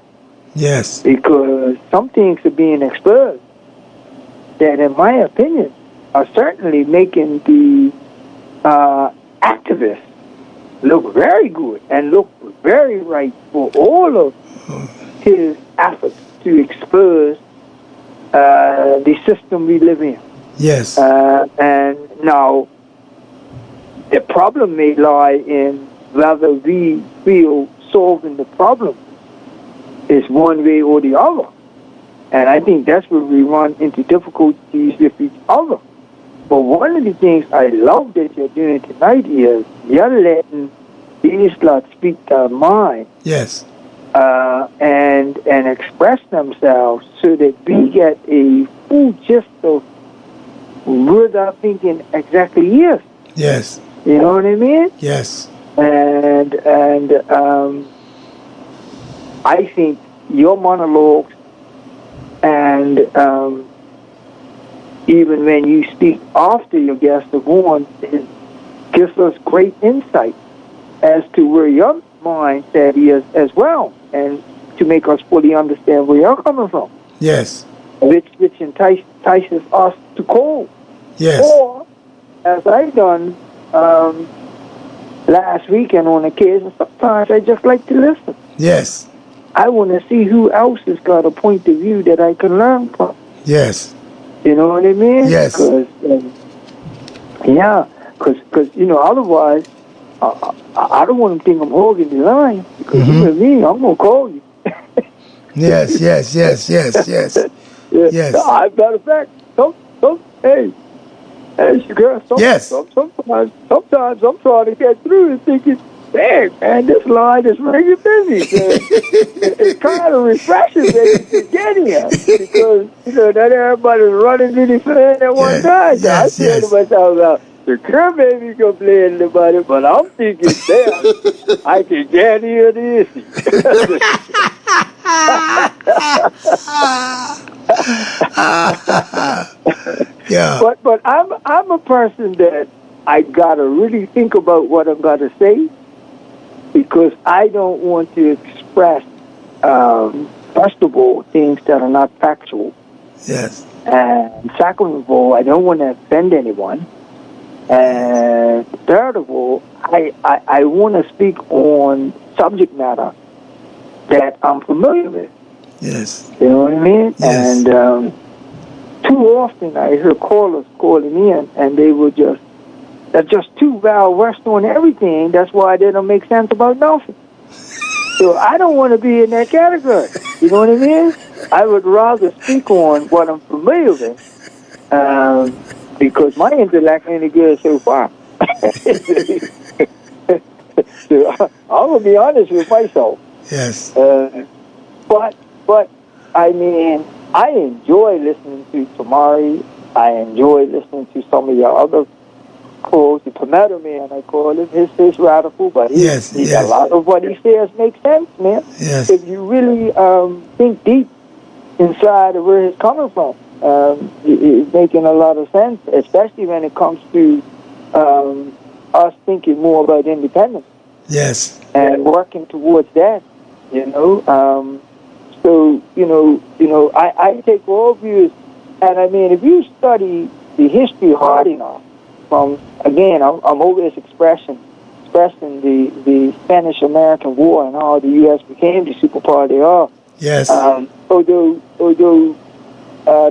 Yes. Because some things are being exposed that, in my opinion, are certainly making the activists look very good and look very right for all of his efforts to expose the system we live in. Yes. And now, the problem may lie in whether we feel solving the problem is one way or the other. And I think that's where we run into difficulties with each other. But one of the things I love that you're doing tonight is you're letting these lots speak their mind. Yes. And express themselves so that we get a full gist of what our thinking exactly is. Yes. You know what I mean? Yes. And I think your monologues and even when you speak after your guests are gone, it gives us great insight as to where your mindset is as well, and to make us fully understand where you're coming from. Yes. Which entices us to call. Yes. Or, as I've done last weekend on occasion, sometimes I just like to listen. Yes. I want to see who else has got a point of view that I can learn from. Yes. You know what I mean? Yes. Because otherwise, I don't want to think I'm holding the line. Because you know me, I'm going to call you. Yes. Yes. Matter of fact, hey, girl, sometimes I'm trying to get through and thinking, dang, man, this line is really busy. It's kind of refreshing to get here because, not everybody's running really fast at one time. So I said to myself, the girl may be complaining about it, but I'm thinking, damn, I can get here this. Yeah. But I'm a person that I gotta really think about what I'm gonna say because I don't want to express, first of all, things that are not factual. Yes. And second of all, I don't want to offend anyone. And third of all, I want to speak on subject matter that I'm familiar with. Yes. You know what I mean? Yes. And too often I hear callers calling in, and they're just too well versed on everything. That's why they don't make sense about nothing. So I don't want to be in that category. You know what I mean? I would rather speak on what I'm familiar with, because my intellect ain't good so far. So I'm gonna be honest with myself. Yes. But I mean, I enjoy listening to Tamari. I enjoy listening to some of your other calls. The Palmetto Man, I call him. His radical, but a lot of what he says makes sense, man. Yes. If you really think deep inside of where he's coming from, it's making a lot of sense, especially when it comes to us thinking more about independence. Yes. And working towards that, you know. So, I take all views, and I mean, if you study the history hard enough, from, again, I'm always expressing the Spanish-American War and how the U.S. became the superpower they are. Yes. Although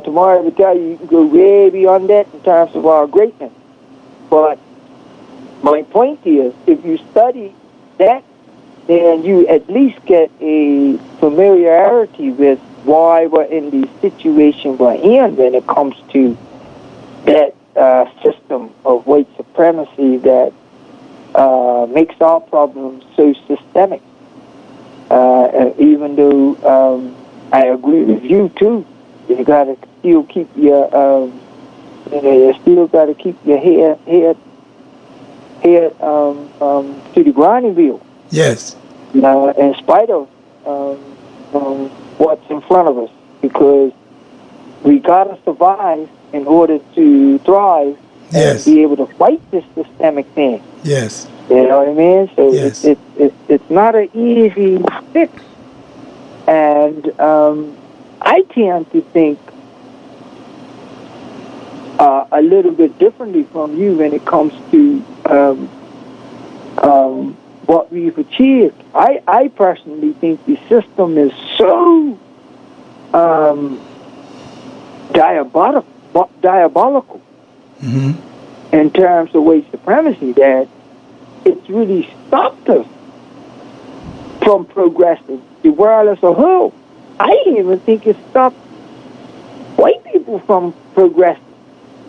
tomorrow I would tell you, you can go way beyond that in terms of our greatness. But my point is, if you study that, then you at least get a familiarity with why we're in the situation we're in when it comes to that system of white supremacy that makes our problems so systemic. Even though I agree with you too, you gotta still keep your you still gotta keep your head to the grinding wheel. Yes. In spite of what's in front of us, because we gotta survive in order to thrive and be able to fight this systemic thing. Yes. You know what I mean? So it's not an easy fix. And I tend to think a little bit differently from you when it comes to what we've achieved. I personally think the system is so diabolical in terms of white supremacy that it's really stopped us from progressing the world as a whole. I even think it stopped white people from progressing,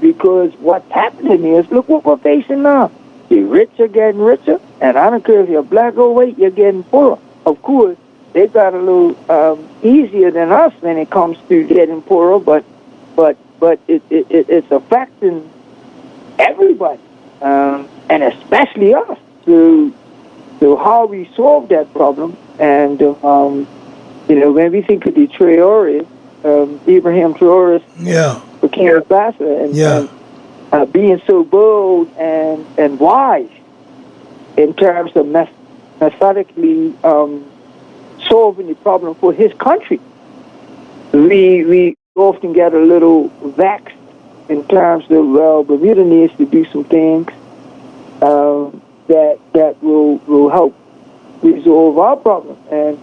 because what's happening is, look what we're facing now. The rich are getting richer, and I don't care if you're black or white, you're getting poorer. Of course, they got a little easier than us when it comes to getting poorer, but it's affecting everybody, and especially us. So how we solve that problem, and when we think of the Traore, Ibrahim Traore, Burkina Faso, and being so bold and wise in terms of methodically solving the problem for his country, we often get a little vexed in terms of, well, Bermuda needs to do some things that will help resolve our problem. And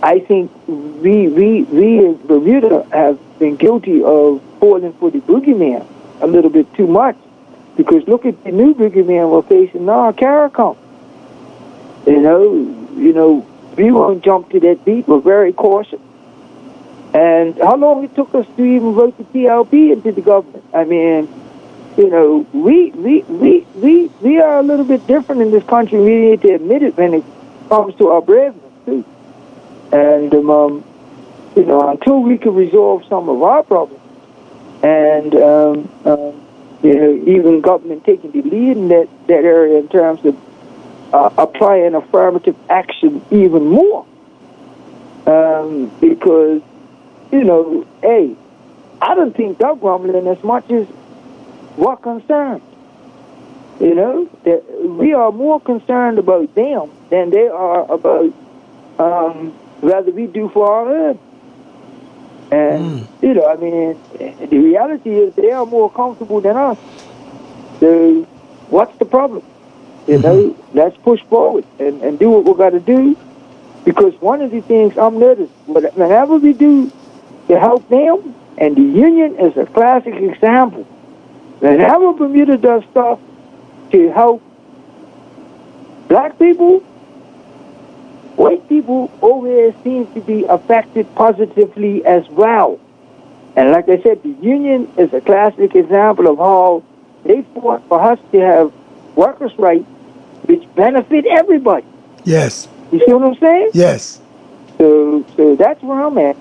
I think we in Bermuda have been guilty of falling for the boogeyman a little bit too much, because look at the new boogeyman we're facing now, CARICOM. You know, we won't jump to that beat. We're very cautious. And how long it took us to even vote the PLP into the government? I mean, we are a little bit different in this country. We need to admit it when it comes to our braveness too. And until we can resolve some of our problems, and even government taking the lead in that area in terms of applying affirmative action even more, because hey, I don't think they're grumbling as much as we're concerned. That we are more concerned about them than they are about whether we do for our own. And the reality is they are more comfortable than us. So what's the problem? You know, let's push forward and do what we got to do. Because one of the things I'm noticed, whenever we do to help them, and the union is a classic example, whenever Bermuda does stuff to help black people, white people always seem to be affected positively as well. And like I said, the union is a classic example of how they fought for us to have workers' rights, which benefit everybody. Yes. You see what I'm saying? Yes. So that's where I'm at.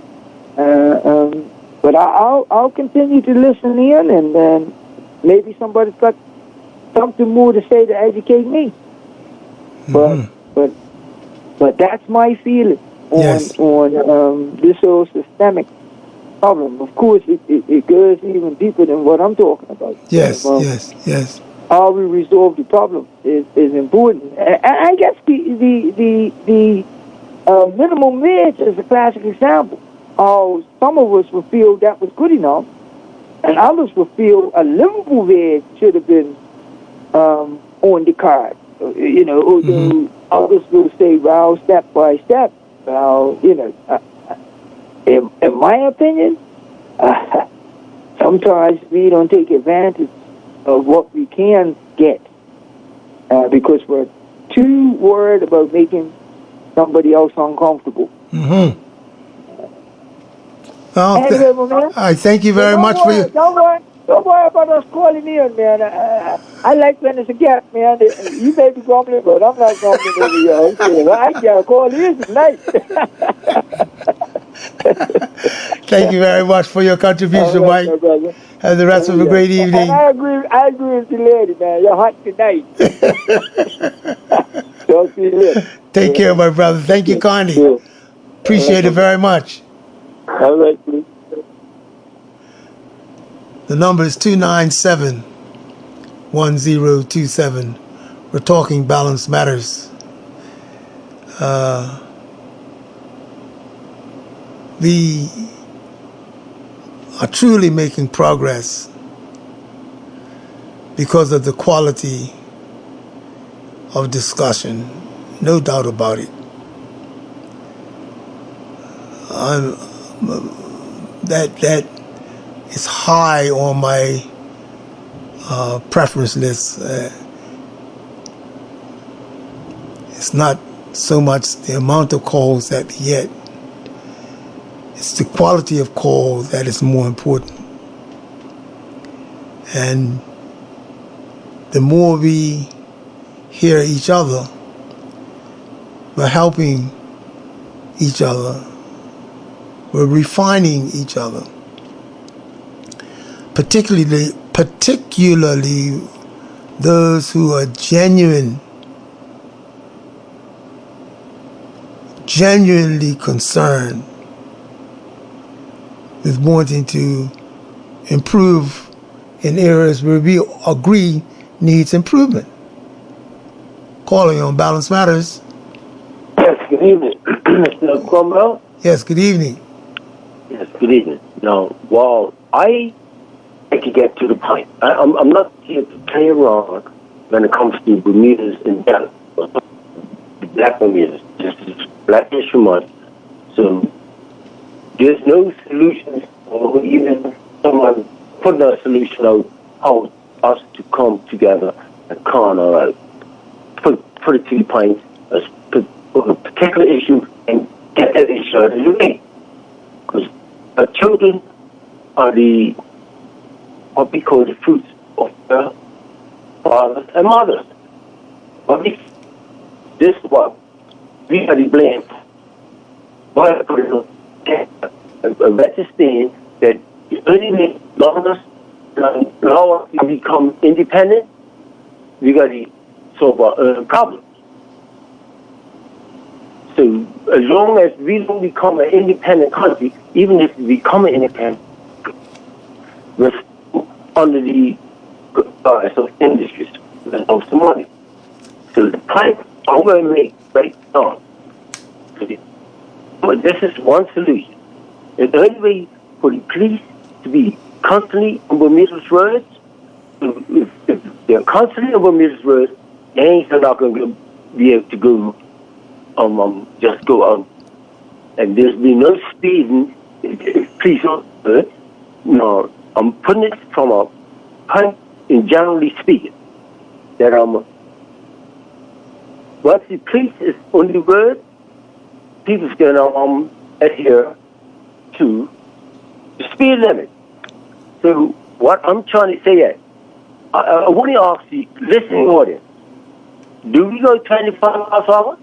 But I'll continue to listen in, and then maybe somebody's got something more to say to educate me. But that's my feeling on this whole systemic problem. Of course, it goes even deeper than what I'm talking about. Yes, yes. How we resolve the problem is important. And I guess the minimum wage is a classic example. Some of us will feel that was good enough, and others will feel a livable wage should have been on the card. You know, although others will say, well, step by step. Well, you know, in my opinion, sometimes we don't take advantage of what we can get because we're too worried about making somebody else uncomfortable. Well, anyway, I thank you very much for your... Don't worry about us calling in, man. I like when it's a gap, man. You may be grumbling, but I'm not grumbling over you. I got to call in tonight. Thank you very much for your contribution, Mike. Have the rest of a great evening. And I agree with you, lady, man. You're hot tonight. Talk to you later. Take care, my brother. Thank you, Connie. Appreciate it very much. All right, please. The number is 297-1027. We're talking Balance Matters. We are truly making progress because of the quality of discussion, no doubt about it. That is high on my preference list. It's not so much the amount of calls that we get. It's the quality of calls that is more important. And the more we hear each other, we're helping each other, we're refining each other. Particularly those who are genuinely concerned with wanting to improve in areas where we agree needs improvement. Calling on Balance Matters. Yes, good evening. Mr. Cromwell? Yes, good evening. Yes, good evening. Now, while I like to get to the point, I'm not here to play around when it comes to Bermudas in general. Black Bermudas. This is Black History Month. So there's no solution, or even someone putting a solution out how us to come together and corner out. Put it to the point, put a particular issue and get that issue out of the way. Because our children are what we call the fruits of their fathers and mothers. This is what we are to blame. Why put it on a understand that the only way governors allow us to become independent, we got to solve our own problems. So as long as we don't become an independent country, even if we become an independent, we're under the guise of industries that owes the money. So the point I'm going to make right now, but this is one solution. The only way for the police to be constantly on Bermuda's roads, if They're constantly on Bermuda's Road. They ain't not going to be able to go, just go on. And there's been no speeding. Please, no, I'm putting it from a point in generally speaking that once the police is on the road, people's going to adhere to the speed limit. So what I'm trying to say is, I want to ask the listening audience, do we go 25 miles per hour?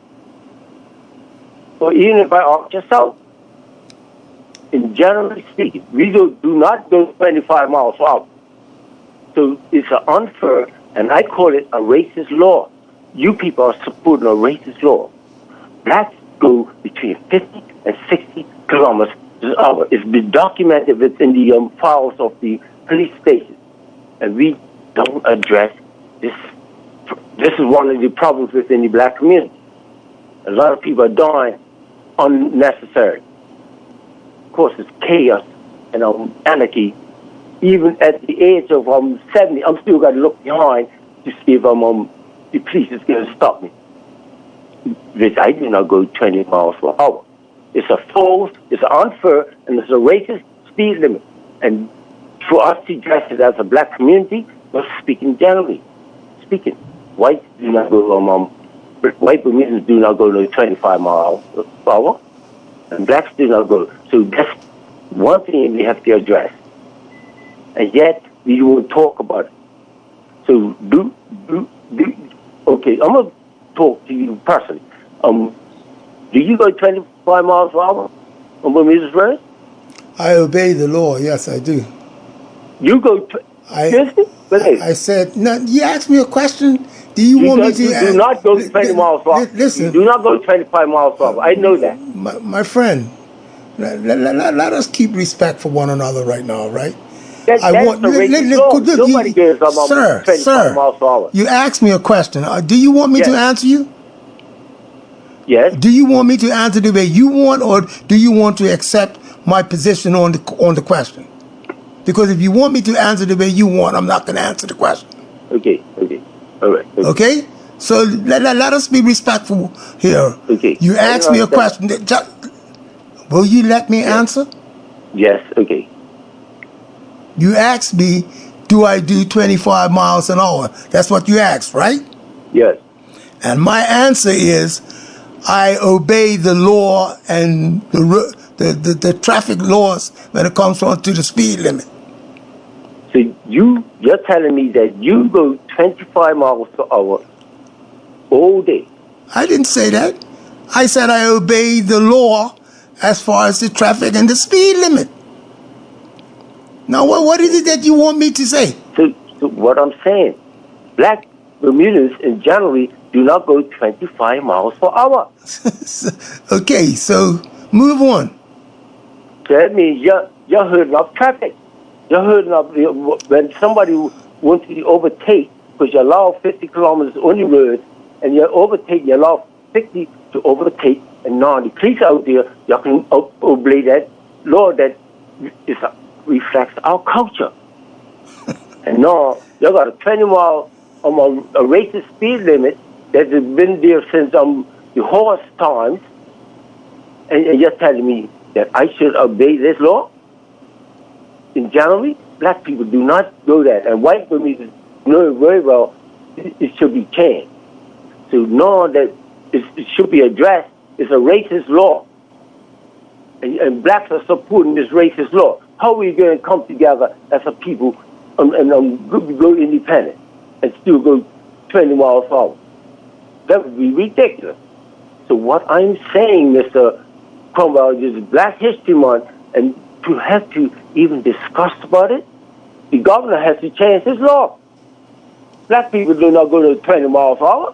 Or even if I ask yourself, in generally speaking, we do not go 25 miles per hour. So it's an unfair, and I call it a racist law. You people are supporting a racist law. Blacks go between 50 and 60 kilometers per hour. It's been documented within the files of the police station. And we don't address this. This is one of the problems within the black community. A lot of people are dying unnecessary. Of course, it's chaos and anarchy. Even at the age of 70, I'm still got to look behind to see if the police is going to stop me. Which I do not go 20 miles per hour. It's a false, it's unfair, and it's a racist speed limit. And for us to address it as a black community, we're speaking generally. Speaking, whites do not go, white Bermudans do not go to 25 miles per hour, and blacks do not go. So that's one thing we have to address. And yet, we won't talk about it. So okay, I'm going to talk to you personally. Do you go 25 miles per hour on Bermuda's Road? I obey the law. Yes, I do. You go... Seriously? I said, no, you asked me a question. Do you want me to... You do not go 20 miles per hour. Listen. You do not go 25 miles per hour. I know that. My friend, let us keep respect for one another right now, right? That's nobody gives them 25 miles per hour. You asked me a question. Do you want me to answer you? Yes. Do you want me to answer the way you want, or do you want to accept my position on the question? Because if you want me to answer the way you want, I'm not going to answer the question. Okay. All right. Okay? So let us be respectful here. Okay. You asked me a question. Will you let me answer? Yes, okay. You asked me, do I do 25 miles an hour? That's what you asked, right? Yes. And my answer is, I obey the law and the traffic laws when it comes on to the speed limit. So you're telling me that you go 25 miles per hour all day? I didn't say that. I said I obey the law as far as the traffic and the speed limit. Now, what is it that you want me to say? So what I'm saying, black Bermudans in generally do not go 25 miles per hour. Okay, so move on. So that means you're hurting up traffic. You're hurting up when somebody wants to overtake, because you allow 50 kilometers on the road, and you allow 50 to overtake, and now the police out there, you can obey that law that reflects our culture. And now you got a 20 mile a racist speed limit that has been there since the horse times, and you're telling me that I should obey this law? In January, black people do not do that, and white Bermudans know very well it should be changed. So now that it should be addressed, it's a racist law, and blacks are supporting this racist law. How are we going to come together as a people and go independent and still go 20 miles per hour? That would be ridiculous. So what I'm saying, Mr. Cromwell, is Black History Month, and to have to even discuss about it, the governor has to change his law. Black people do not go to 20 miles per hour.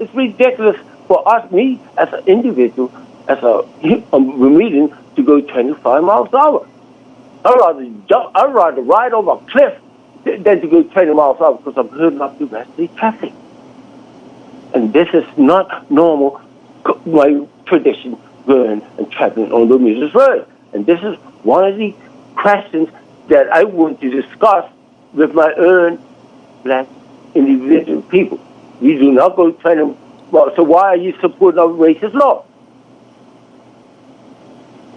It's ridiculous for us, me, as an individual, as a Bermudan, to go 25 miles per hour. I'd rather ride over a cliff than to go 20 miles per hour because I'm hurting up the rest of the traffic. And this is not normal, my tradition, going and traveling on the Bermuda's Road. And this is one of the questions that I want to discuss with my own black individual people. You do not go try to. Well, so why are you supporting a racist law?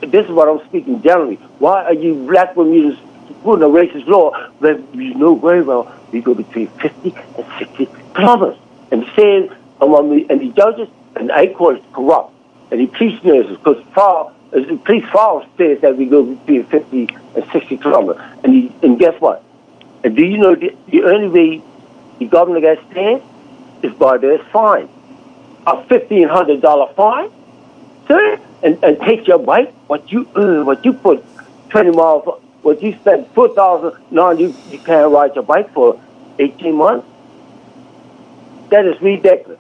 This is what I'm speaking generally. Why are you black Bermudians supporting a racist law when you know very well we go between 50 and 60 kilometers? And saying and the judges, and I call it corrupt, and the police nurses, because the police file says that we go between 50 and 60 kilometers. And guess what? And do you know the only way the governor gets paid is by their fine. A $1,500 fine, sir, and take your bike, what you earn, what you put 20 miles, what you spend 4,000, now you can't ride your bike for 18 months. That is ridiculous.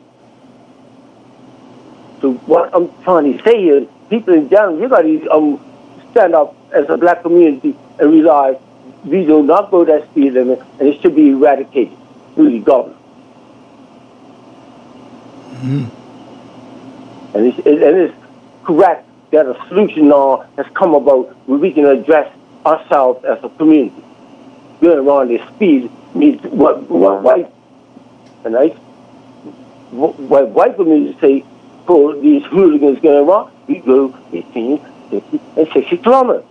So what I'm trying to say is, people in general, you got to stand up as a black community and realize we do not go that speed limit, and it should be eradicated through the government. Mm-hmm. And it's correct that a solution now has come about where we can address ourselves as a community. Going around this speed means what white and white communities say for these hooligans going around, we go between 50 and 60 kilometers.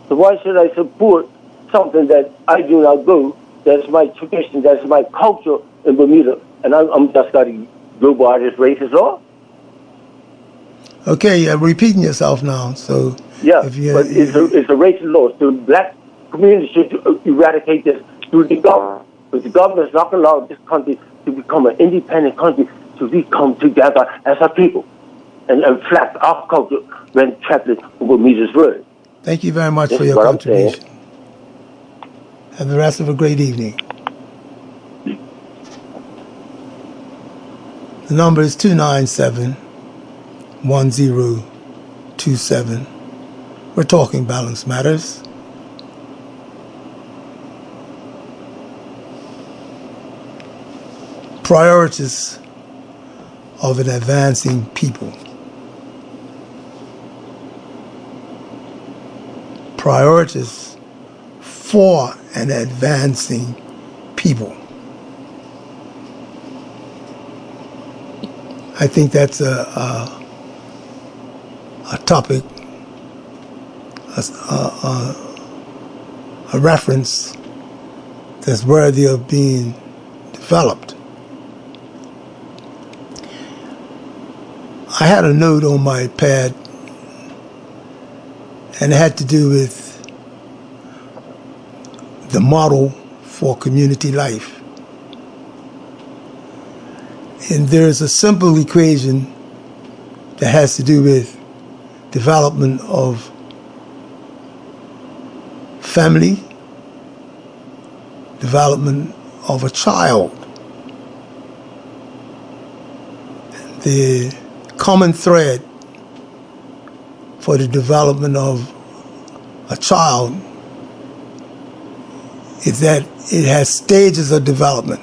So why should I support something that I do not go, that's my tradition, that's my culture in Bermuda, and I'm just got to go by this racist law? Okay, you're repeating yourself now. So yeah, but it's a racist law. So black communities should eradicate this through the government. But the government is not going to allow this country to become an independent country, so we come together as a people and flex our culture when trampled over Bermuda's word. Thank you very much for your contribution. Have the rest of a great evening. The number is 297-1027. We're talking Balance Matters. Priorities of an advancing people. Priorities for an advancing people. I think that's a topic, a reference that's worthy of being developed. I had a note on my pad, and it had to do with the model for community life. And there's a simple equation that has to do with development of family, development of a child. The common thread for the development of a child is that it has stages of development.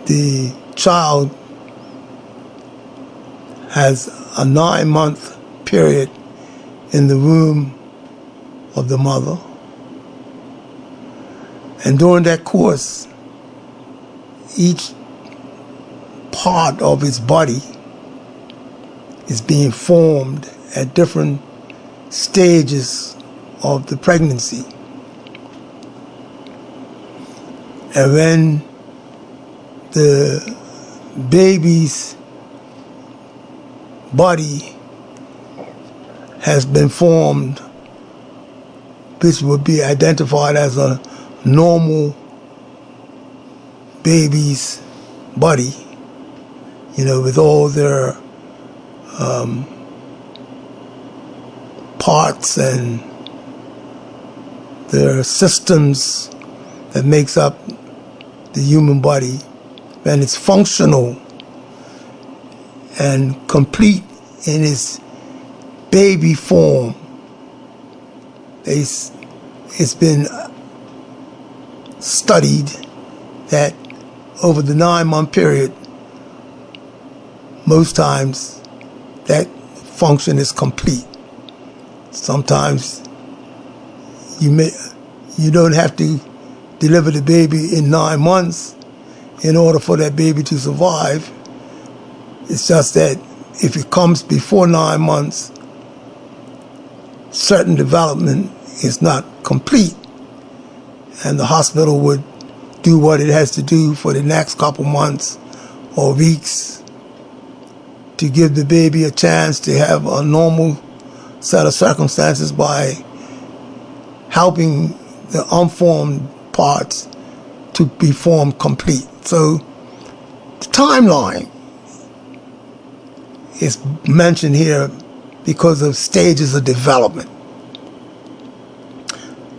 The child has a 9-month period in the womb of the mother, and during that course, each part of his body is being formed at different stages of the pregnancy. And when the baby's body has been formed, which would be identified as a normal baby's body, with all their parts and their systems that makes up the human body, and it's functional and complete in its baby form. It's been studied that over the 9-month period, most times that function is complete. Sometimes you don't have to deliver the baby in 9 months in order for that baby to survive. It's just that if it comes before 9 months, certain development is not complete, and the hospital would do what it has to do for the next couple months or weeks to give the baby a chance to have a normal set of circumstances by helping the unformed parts to be formed complete. So the timeline is mentioned here because of stages of development.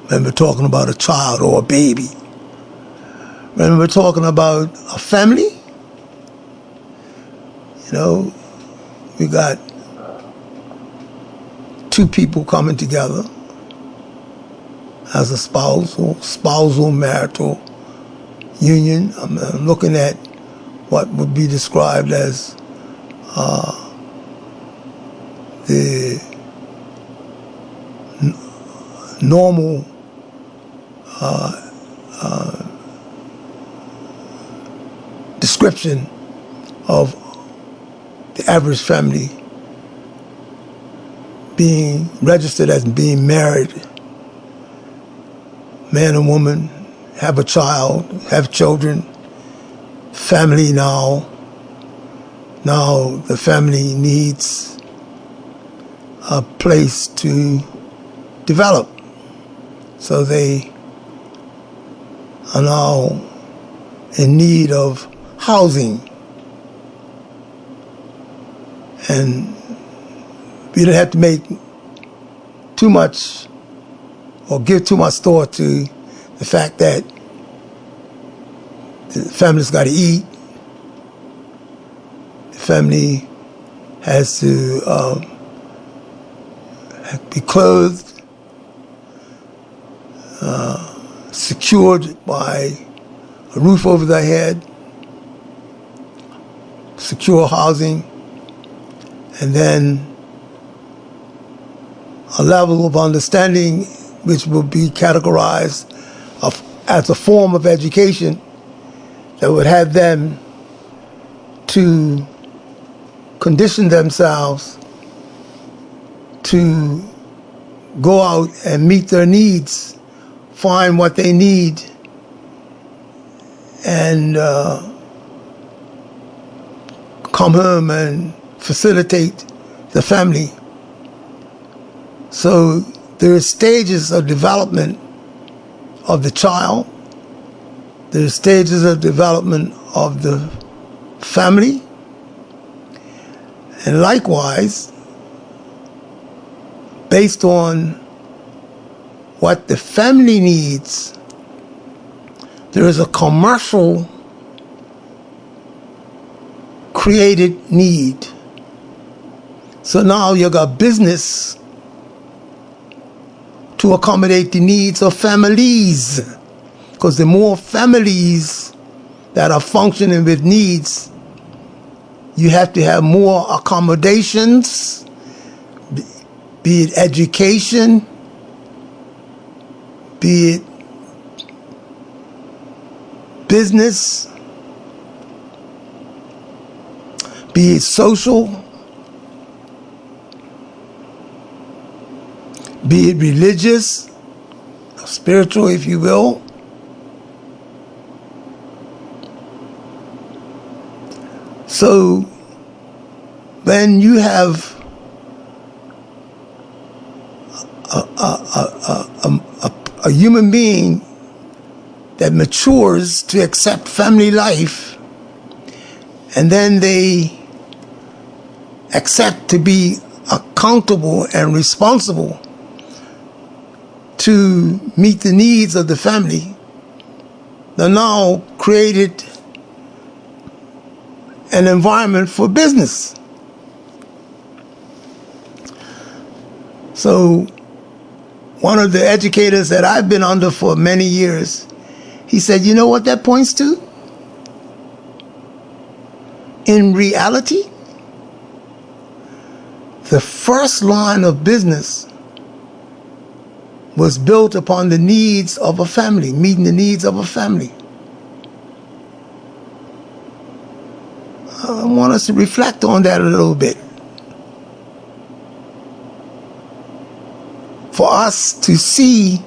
When we're talking about a child or a baby, when we're talking about a family, we got two people coming together as a spousal marital union. I'm looking at what would be described as the normal description of the average family being registered as being married, man and woman, have a child, have children, family now. Now the family needs a place to develop. So they are now in need of housing. And we don't have to make too much or give too much thought to the fact that the family's got to eat. The family has to be clothed, secured by a roof over their head, secure housing, and then a level of understanding which will be categorized as a form of education that would have them to condition themselves to go out and meet their needs, find what they need, and come home and facilitate the family. So there are stages of development of the child. There are stages of development of the family. And likewise, based on what the family needs, there is a commercial created need. So now you got business to accommodate the needs of families. Because the more families that are functioning with needs, you have to have more accommodations, be it education, be it business, be it social, be it religious, spiritual, if you will. So when you have a human being that matures to accept family life, and then they accept to be accountable and responsible to meet the needs of the family, they're now created an environment for business. So one of the educators that I've been under for many years, he said, you know what that points to? In reality, the first line of business was built upon the needs of a family, meeting the needs of a family. I want us to reflect on that a little bit. For us to see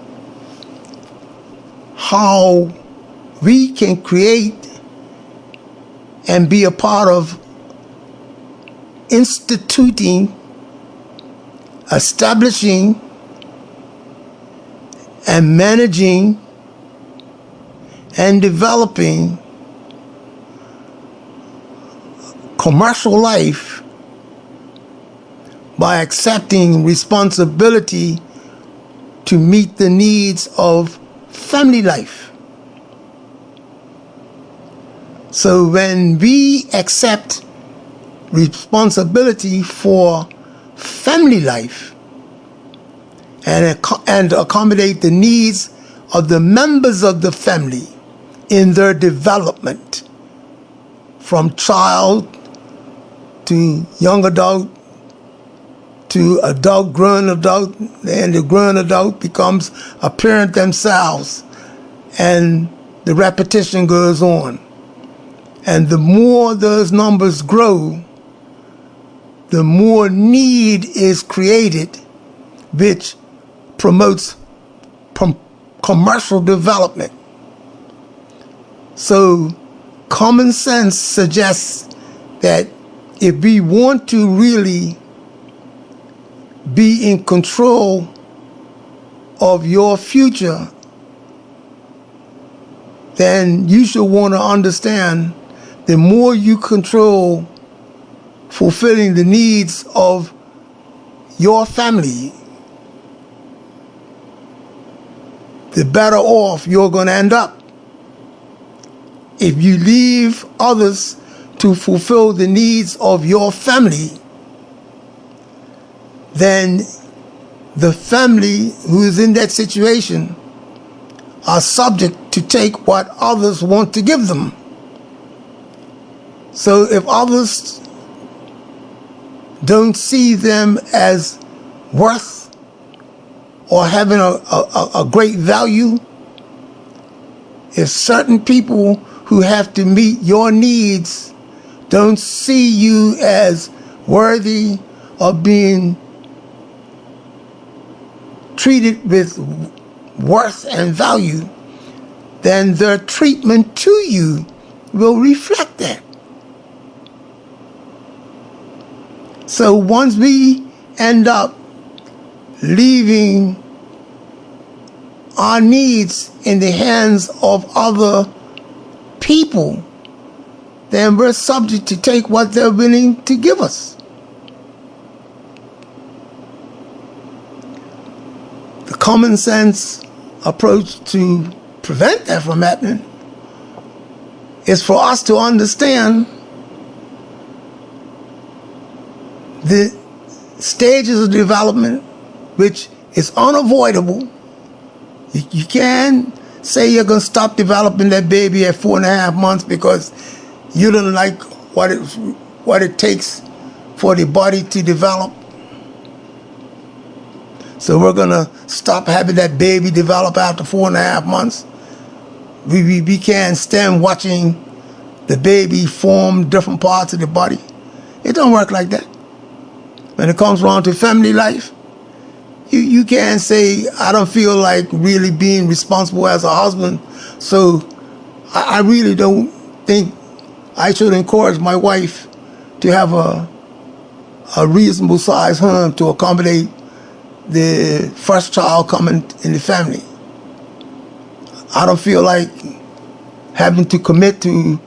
how we can create and be a part of instituting, establishing, and managing and developing commercial life by accepting responsibility to meet the needs of family life. So when we accept responsibility for family life and accommodate the needs of the members of the family in their development, from child to young adult to adult, grown adult, and the grown adult becomes a parent themselves, and the repetition goes on. And the more those numbers grow, the more need is created, which promotes commercial development. So common sense suggests that if we want to really be in control of your future, then you should want to understand the more you control fulfilling the needs of your family, the better off you're going to end up. If you leave others to fulfill the needs of your family, then the family who is in that situation are subject to take what others want to give them. So if others don't see them as worth or having a great value, if certain people who have to meet your needs don't see you as worthy of being treated with worth and value, then their treatment to you will reflect that. So once we end up leaving our needs in the hands of other people, then we're subject to take what they're willing to give us. The common sense approach to prevent that from happening is for us to understand the stages of development, which is unavoidable. You can't say you're going to stop developing that baby at 4.5 months because you don't like what it takes for the body to develop. So we're going to stop having that baby develop after 4.5 months. We can't stand watching the baby form different parts of the body. It don't work like that. When it comes around to family life, you can't say, I don't feel like really being responsible as a husband, so I really don't think I should encourage my wife to have a reasonable sized home to accommodate the first child coming in the family. I don't feel like having to commit to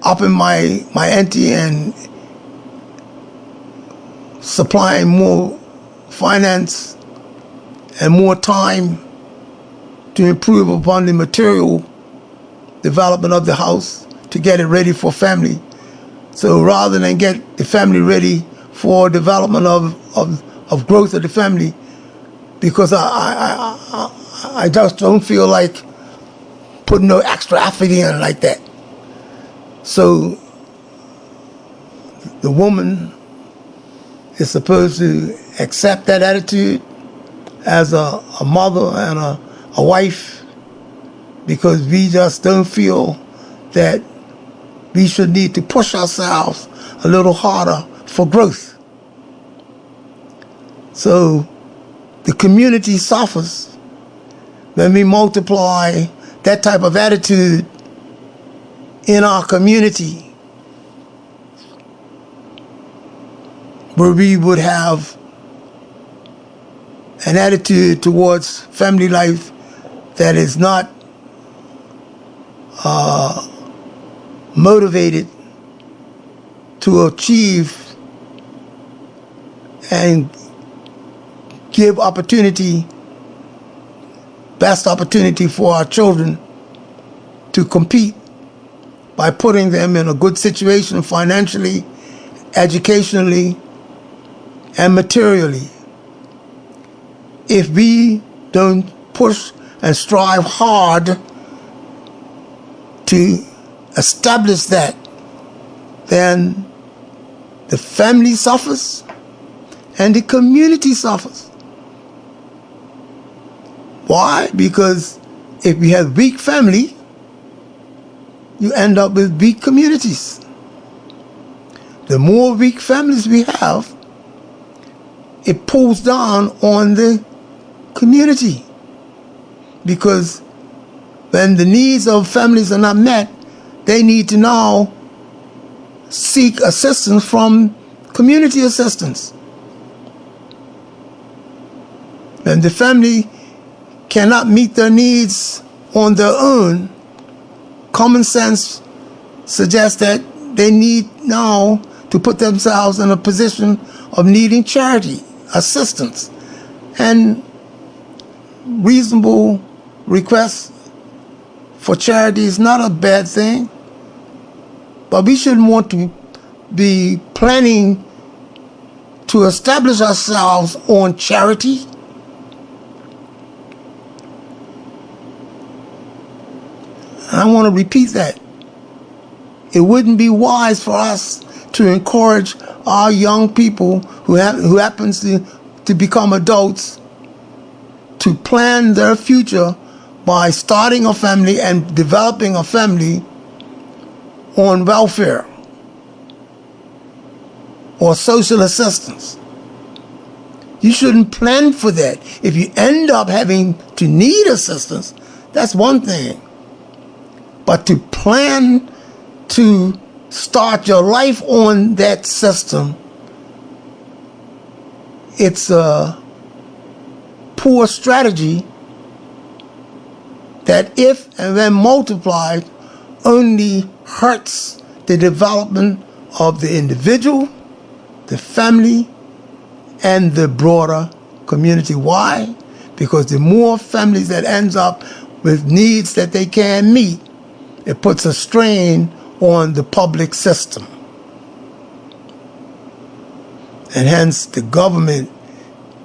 upping my ante and supplying more finance and more time to improve upon the material development of the house to get it ready for family. So rather than get the family ready for development of growth of the family, because I just don't feel like putting no extra effort in like that. So the woman is supposed to accept that attitude, as a mother and a wife, because we just don't feel that we should need to push ourselves a little harder for growth. So the community suffers when we multiply that type of attitude in our community, where we would have an attitude towards family life that is not motivated to achieve and give best opportunity for our children to compete by putting them in a good situation financially, educationally, and materially. If we don't push and strive hard to establish that, then the family suffers and the community suffers. Why? Because if we have weak family, you end up with weak communities. The more weak families we have, it pulls down on the community. Because when the needs of families are not met, they need to now seek assistance from community assistance. When the family cannot meet their needs on their own, common sense suggests that they need now to put themselves in a position of needing charity, assistance, and reasonable requests for charity is not a bad thing. But we shouldn't want to be planning to establish ourselves on charity. And I want to repeat that. It wouldn't be wise for us to encourage our young people who happens to become adults to plan their future by starting a family and developing a family on welfare or social assistance. You shouldn't plan for that. If you end up having to need assistance, that's one thing. But to plan to start your life on that system, it's a poor strategy that, if and when multiplied, only hurts the development of the individual, the family, and the broader community. Why? Because the more families that ends up with needs that they can't meet, it puts a strain on the public system. And hence the government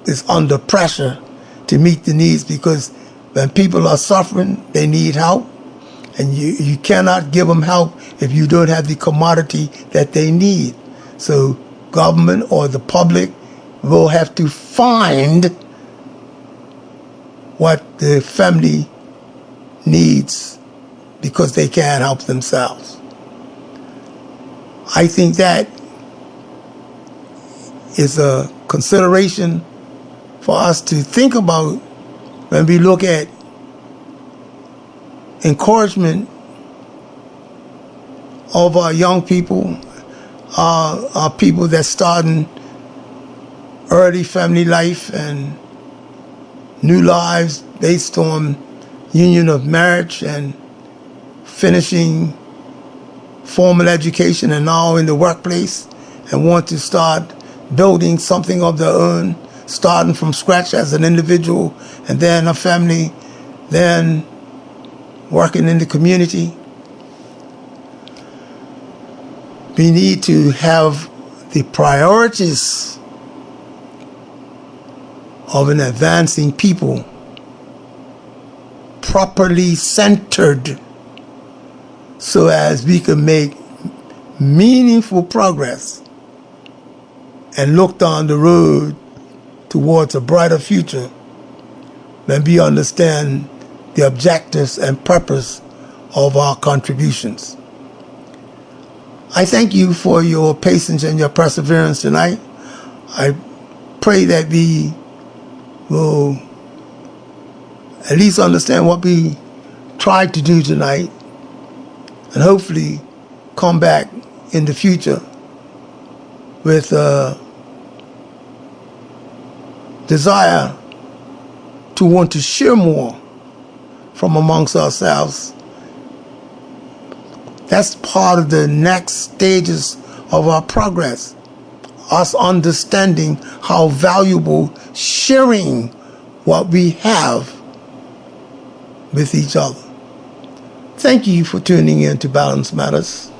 is under pressure to meet the needs, because when people are suffering, they need help. And you cannot give them help if you don't have the commodity that they need. So government or the public will have to find what the family needs because they can't help themselves. I think that is a consideration for us to think about when we look at encouragement of our young people, our people that starting early family life and new lives based on union of marriage and finishing formal education and now in the workplace and want to start building something of their own, starting from scratch as an individual and then a family, then working in the community. We need to have the priorities of an advancing people properly centered so as we can make meaningful progress and look down the road towards a brighter future and we understand the objectives and purpose of our contributions. I thank you for your patience and your perseverance tonight. I pray that we will at least understand what we tried to do tonight, and hopefully come back in the future with a desire to want to share more from amongst ourselves. That's part of the next stages of our progress, us understanding how valuable sharing what we have with each other. Thank you for tuning in to Balance Matters.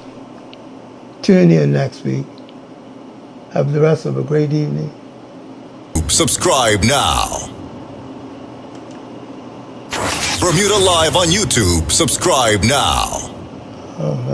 Tune in next week. Have the rest of a great evening. Subscribe now. Bermuda Live on YouTube. Subscribe now. Oh,